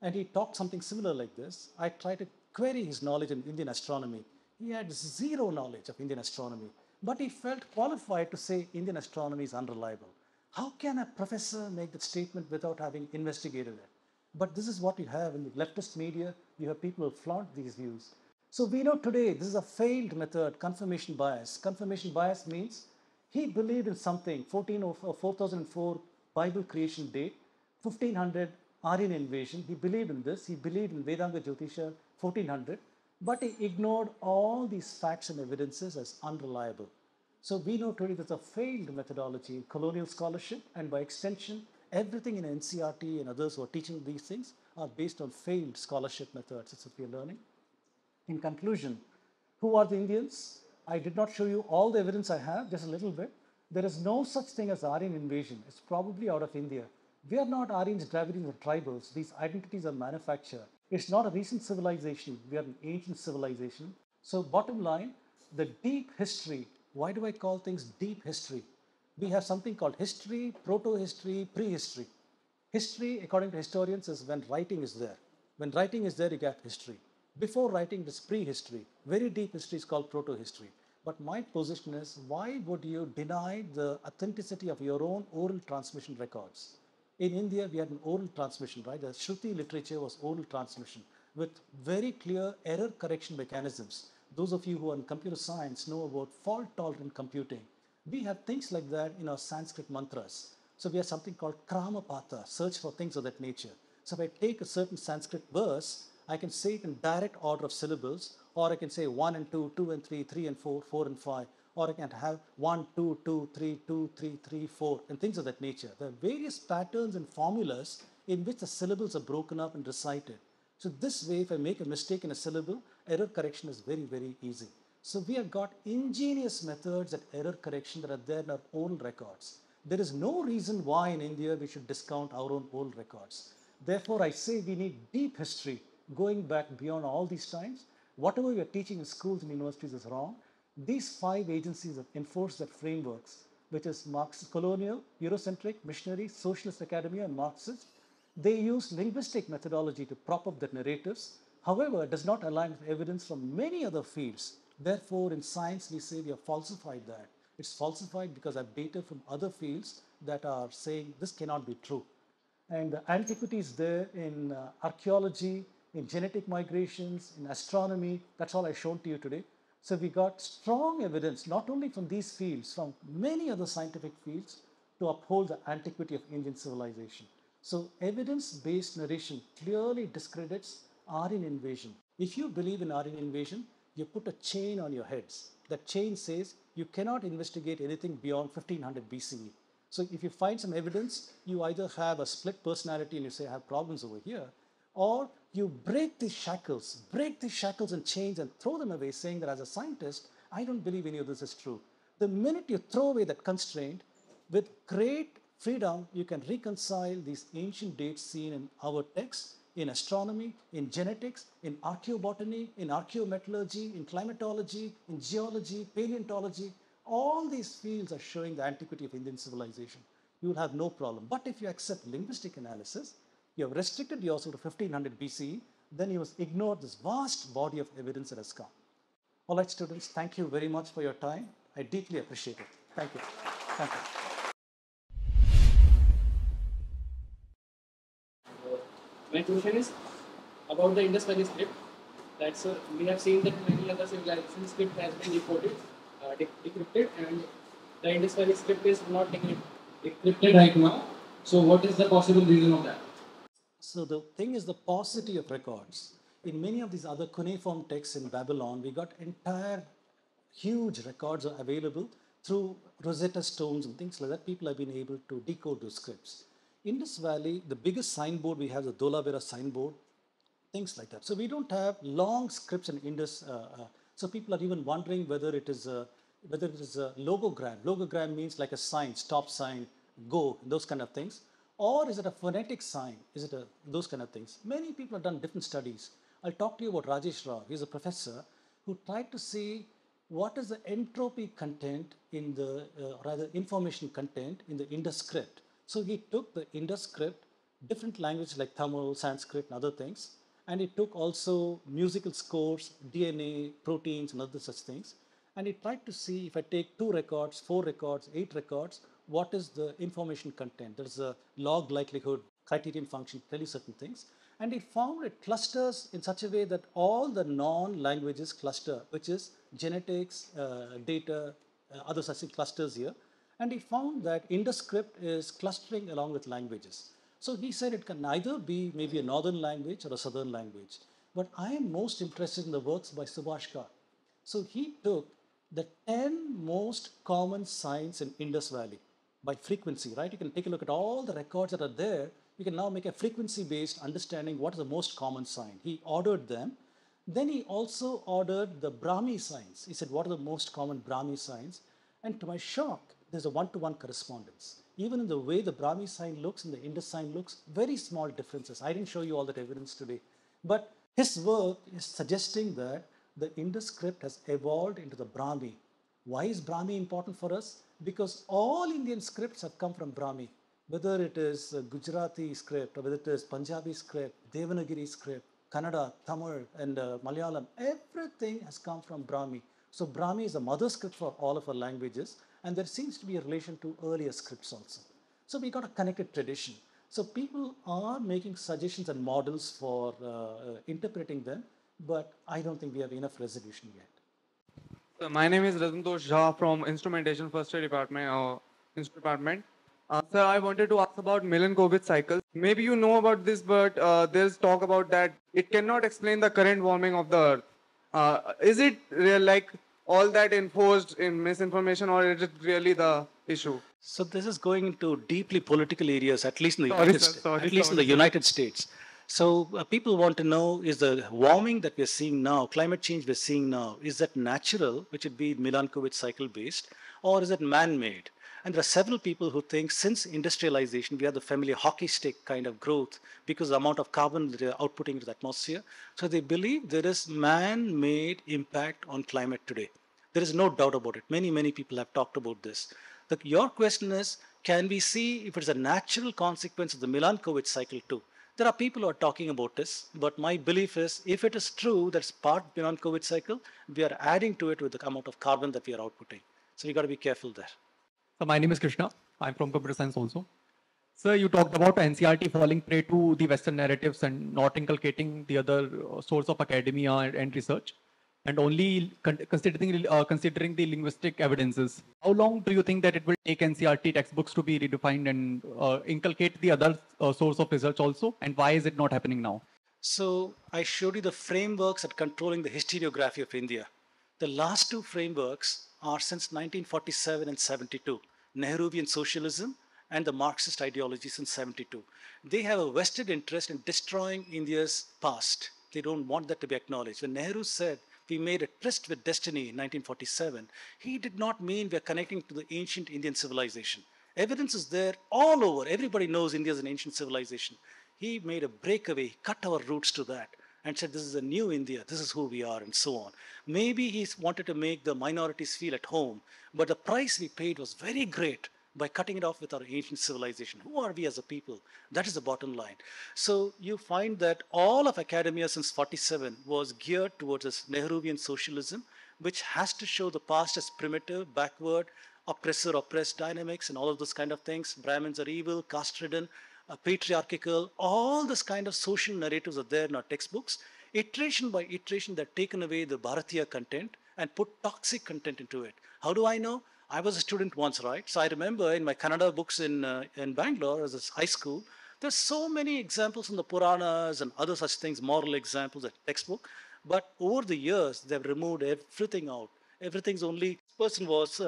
Speaker 1: and he talked something similar like this. I tried to query his knowledge in Indian astronomy. He had zero knowledge of Indian astronomy, but he felt qualified to say Indian astronomy is unreliable. How can a professor make that statement without having investigated it? But this is what you have in the leftist media. You have people who flaunt these views. So we know today this is a failed method, confirmation bias. Confirmation bias means he believed in something, 4004 Bible creation date, 1500 Aryan invasion. He believed in this. He believed in Vedanga Jyotisha 1400, but he ignored all these facts and evidences as unreliable. So we know today there's a failed methodology in colonial scholarship, and by extension, everything in NCRT and others who are teaching these things are based on failed scholarship methods. That's what we are learning. In conclusion, who are the Indians? I did not show you all the evidence I have, just a little bit. There is no such thing as Aryan invasion. It's probably out of India. We are not Aryans, Dravidians, or tribals. These identities are manufactured. It's not a recent civilization. We are an ancient civilization. So bottom line, the deep history. Why do I call things deep history? We have something called history, proto-history, prehistory. History, according to historians, is when writing is there. When writing is there, you get history. Before writing, this prehistory. Very deep history is called proto-history. But my position is, why would you deny the authenticity of your own oral transmission records? In India, we had an oral transmission, right? The Shruti literature was oral transmission with very clear error correction mechanisms. Those of you who are in computer science know about fault-tolerant computing. We have things like that in our Sanskrit mantras. So we have something called Kramapatha, search for things of that nature. So if I take a certain Sanskrit verse, I can say it in direct order of syllables, or I can say 1 and 2, 2 and 3, 3 and 4, 4 and 5, or I can have 1, 2, 2, 3, 2, 3, 3, 4, and things of that nature. There are various patterns and formulas in which the syllables are broken up and recited. So this way, if I make a mistake in a syllable, error correction is very, very easy. So we have got ingenious methods at error correction that are there in our own records. There is no reason why in India we should discount our own old records. Therefore, I say we need deep history going back beyond all these times. Whatever we are teaching in schools and universities is wrong. These 5 agencies have enforced their frameworks, which is Marxist, colonial, Eurocentric, missionary, socialist academia, and Marxist. They use linguistic methodology to prop up their narratives. However, it does not align with evidence from many other fields. Therefore, in science, we say we have falsified that. It's falsified because I have data from other fields that are saying this cannot be true. And the antiquity is there in archaeology, in genetic migrations, in astronomy. That's all I've shown to you today. So we got strong evidence, not only from these fields, from many other scientific fields, to uphold the antiquity of Indian civilization. So evidence-based narration clearly discredits Aryan invasion. If you believe in Aryan invasion, you put a chain on your heads. That chain says you cannot investigate anything beyond 1500 BCE. So if you find some evidence, you either have a split personality and you say, I have problems over here, or you break these shackles and chains and throw them away, saying that as a scientist, I don't believe any of this is true. The minute you throw away that constraint, with great freedom, you can reconcile these ancient dates seen in our texts, in astronomy, in genetics, in archaeobotany, in archaeometallurgy, in climatology, in geology, paleontology. All these fields are showing the antiquity of Indian civilization. You will have no problem. But if you accept linguistic analysis, you have restricted yourself to 1500 BCE, then you must ignore this vast body of evidence that has come. All right, students, thank you very much for your time. I deeply appreciate it. Thank you. Thank you.
Speaker 2: My question is about the Indus Valley script. That's we have seen that many other civilizations script has been decrypted, and the Indus Valley script is not decrypted right now. So, what is the possible reason of that?
Speaker 1: So the thing is the paucity of records. In many of these other cuneiform texts in Babylon, we got entire huge records are available through Rosetta Stones and things like that. People have been able to decode those scripts. Indus Valley, the biggest signboard we have, the Dholavira signboard, things like that. So we don't have long scripts in Indus. So people are even wondering whether it is a logogram. Logogram means like a sign, stop sign, go, those kind of things. Or is it a phonetic sign? Is it those kind of things? Many people have done different studies. I'll talk to you about Rajesh Rao. He's a professor who tried to see what is the entropy content in the, rather information content in the Indus script. So he took the Indus script, different languages like Tamil, Sanskrit, and other things, and he took also musical scores, DNA, proteins, and other such things. And he tried to see if I take 2 records, 4 records, 8 records, what is the information content? There's a log likelihood criterion function to tell you certain things. And he found it clusters in such a way that all the non-languages cluster, which is genetics, data, other such clusters here. And he found that Indus script is clustering along with languages. So he said it can neither be maybe a northern language or a southern language. But I am most interested in the works by Subhash Kar. So he took the 10 most common signs in Indus Valley by frequency, right? You can take a look at all the records that are there. You can now make a frequency-based understanding what is the most common sign. He ordered them. Then he also ordered the Brahmi signs. He said, what are the most common Brahmi signs? And to my shock, there's a one-to-one correspondence. Even in the way the Brahmi sign looks and the Indus sign looks, very small differences. I didn't show you all that evidence today. But his work is suggesting that the Indus script has evolved into the Brahmi. Why is Brahmi important for us? Because all Indian scripts have come from Brahmi. Whether it is Gujarati script, or whether it is Punjabi script, Devanagari script, Kannada, Tamil, and Malayalam, everything has come from Brahmi. So Brahmi is the mother script for all of our languages, and there seems to be a relation to earlier scripts also. So we got a connected tradition. So people are making suggestions and models for interpreting them, but I don't think we have enough resolution yet.
Speaker 3: So my name is Razantosh Jha from Instrumentation First Year Department. Sir, I wanted to ask about Milankovitch cycle. Maybe you know about this, but there's talk about that it cannot explain the current warming of the Earth. Is it real, like all that enforced in misinformation, or is it really the issue?
Speaker 1: So this is going into deeply political areas, at least in the
Speaker 3: Sorry,
Speaker 1: United
Speaker 3: sir.
Speaker 1: States.
Speaker 3: Sorry,
Speaker 1: At least in
Speaker 3: sorry,
Speaker 1: the
Speaker 3: sir.
Speaker 1: United States. So people want to know, is the warming that we're seeing now, climate change we're seeing now, is that natural, which would be Milankovitch cycle based, or is it man-made? And there are several people who think since industrialization, we have the familiar hockey stick kind of growth because the amount of carbon that they're outputting into the atmosphere. So they believe there is man-made impact on climate today. There is no doubt about it. Many, many people have talked about this. Your question is, can we see if it's a natural consequence of the Milankovitch cycle too? There are people who are talking about this, but my belief is if it is true that's part Milankovitch cycle, we are adding to it with the amount of carbon that we are outputting. So you got to be careful there.
Speaker 4: So my name is Krishna. I'm from computer science also. Sir, you talked about NCRT falling prey to the Western narratives and not inculcating the other source of academia and research, and only considering the linguistic evidences. How long do you think that it will take NCRT textbooks to be redefined and inculcate the other source of research also? And why is it not happening now?
Speaker 1: So I showed you the frameworks at controlling the historiography of India. The last two frameworks are since 1947 and 72, Nehruvian socialism and the Marxist ideology since 72. They have a vested interest in destroying India's past. They don't want that to be acknowledged. When Nehru said we made a tryst with destiny in 1947, he did not mean we're connecting to the ancient Indian civilization. Evidence is there all over. Everybody knows India is an ancient civilization. He made a breakaway, cut our roots to that, and said, this is a new India, this is who we are, and so on. Maybe he wanted to make the minorities feel at home, but the price we paid was very great by cutting it off with our ancient civilization. Who are we as a people? That is the bottom line. So you find that all of academia since 47 was geared towards this Nehruvian socialism, which has to show the past as primitive, backward, oppressor-oppressed dynamics, and all of those kind of things. Brahmins are evil, caste-ridden, patriarchal, all this kind of social narratives are there in our textbooks. Iteration by iteration, they've taken away the Bharatiya content and put toxic content into it. How do I know? I was a student once, right? So I remember in my Kannada books in Bangalore as a high school, there's so many examples in the Puranas and other such things, moral examples, a textbook. But over the years, they've removed everything out. Everything's only, this person was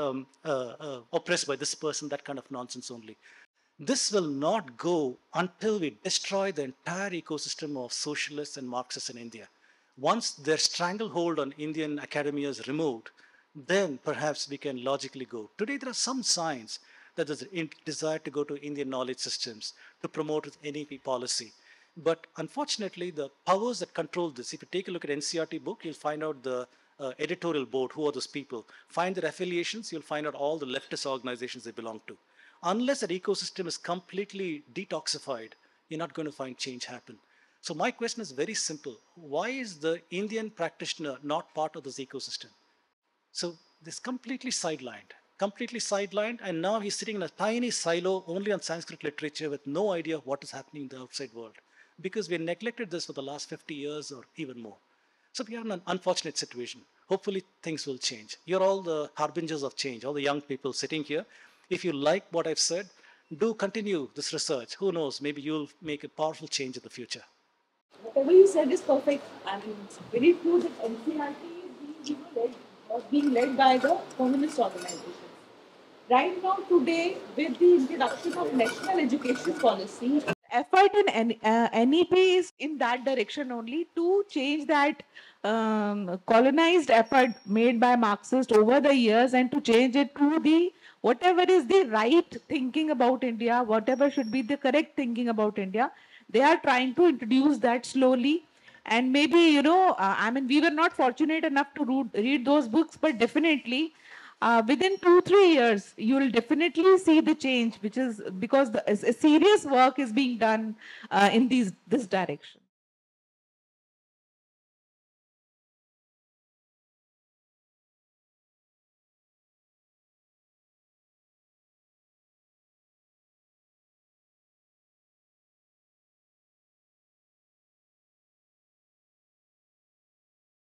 Speaker 1: oppressed by this person, that kind of nonsense only. This will not go until we destroy the entire ecosystem of socialists and Marxists in India. Once their stranglehold on Indian academia is removed, then perhaps we can logically go. Today, there are some signs that there's a desire to go to Indian knowledge systems to promote NEP policy. But unfortunately, the powers that control this, if you take a look at NCRT book, you'll find out the editorial board, who are those people. Find their affiliations, you'll find out all the leftist organizations they belong to. Unless that ecosystem is completely detoxified, you're not going to find change happen. So my question is very simple. Why is the Indian practitioner not part of this ecosystem? So this completely sidelined, and now he's sitting in a tiny silo only on Sanskrit literature with no idea of what is happening in the outside world, because we neglected this for the last 50 years or even more. So we are in an unfortunate situation. Hopefully things will change. You're all the harbingers of change, all the young people sitting here. If you like what I've said, do continue this research. Who knows, maybe you'll make a powerful change in the future.
Speaker 5: Whatever you said is perfect. I mean, it's very true that NCRT was being led by the communist organizations. Right now, today, with the introduction of national education policy, effort in NEP is in that direction only to change that colonized effort made by Marxists over the years and to change it to the whatever is the right thinking about India, whatever should be the correct thinking about India. They are trying to introduce that slowly. And maybe, I mean, we were not fortunate enough to read those books, but definitely within 2-3 years, you will definitely see the change, which is because a serious work is being done in this direction.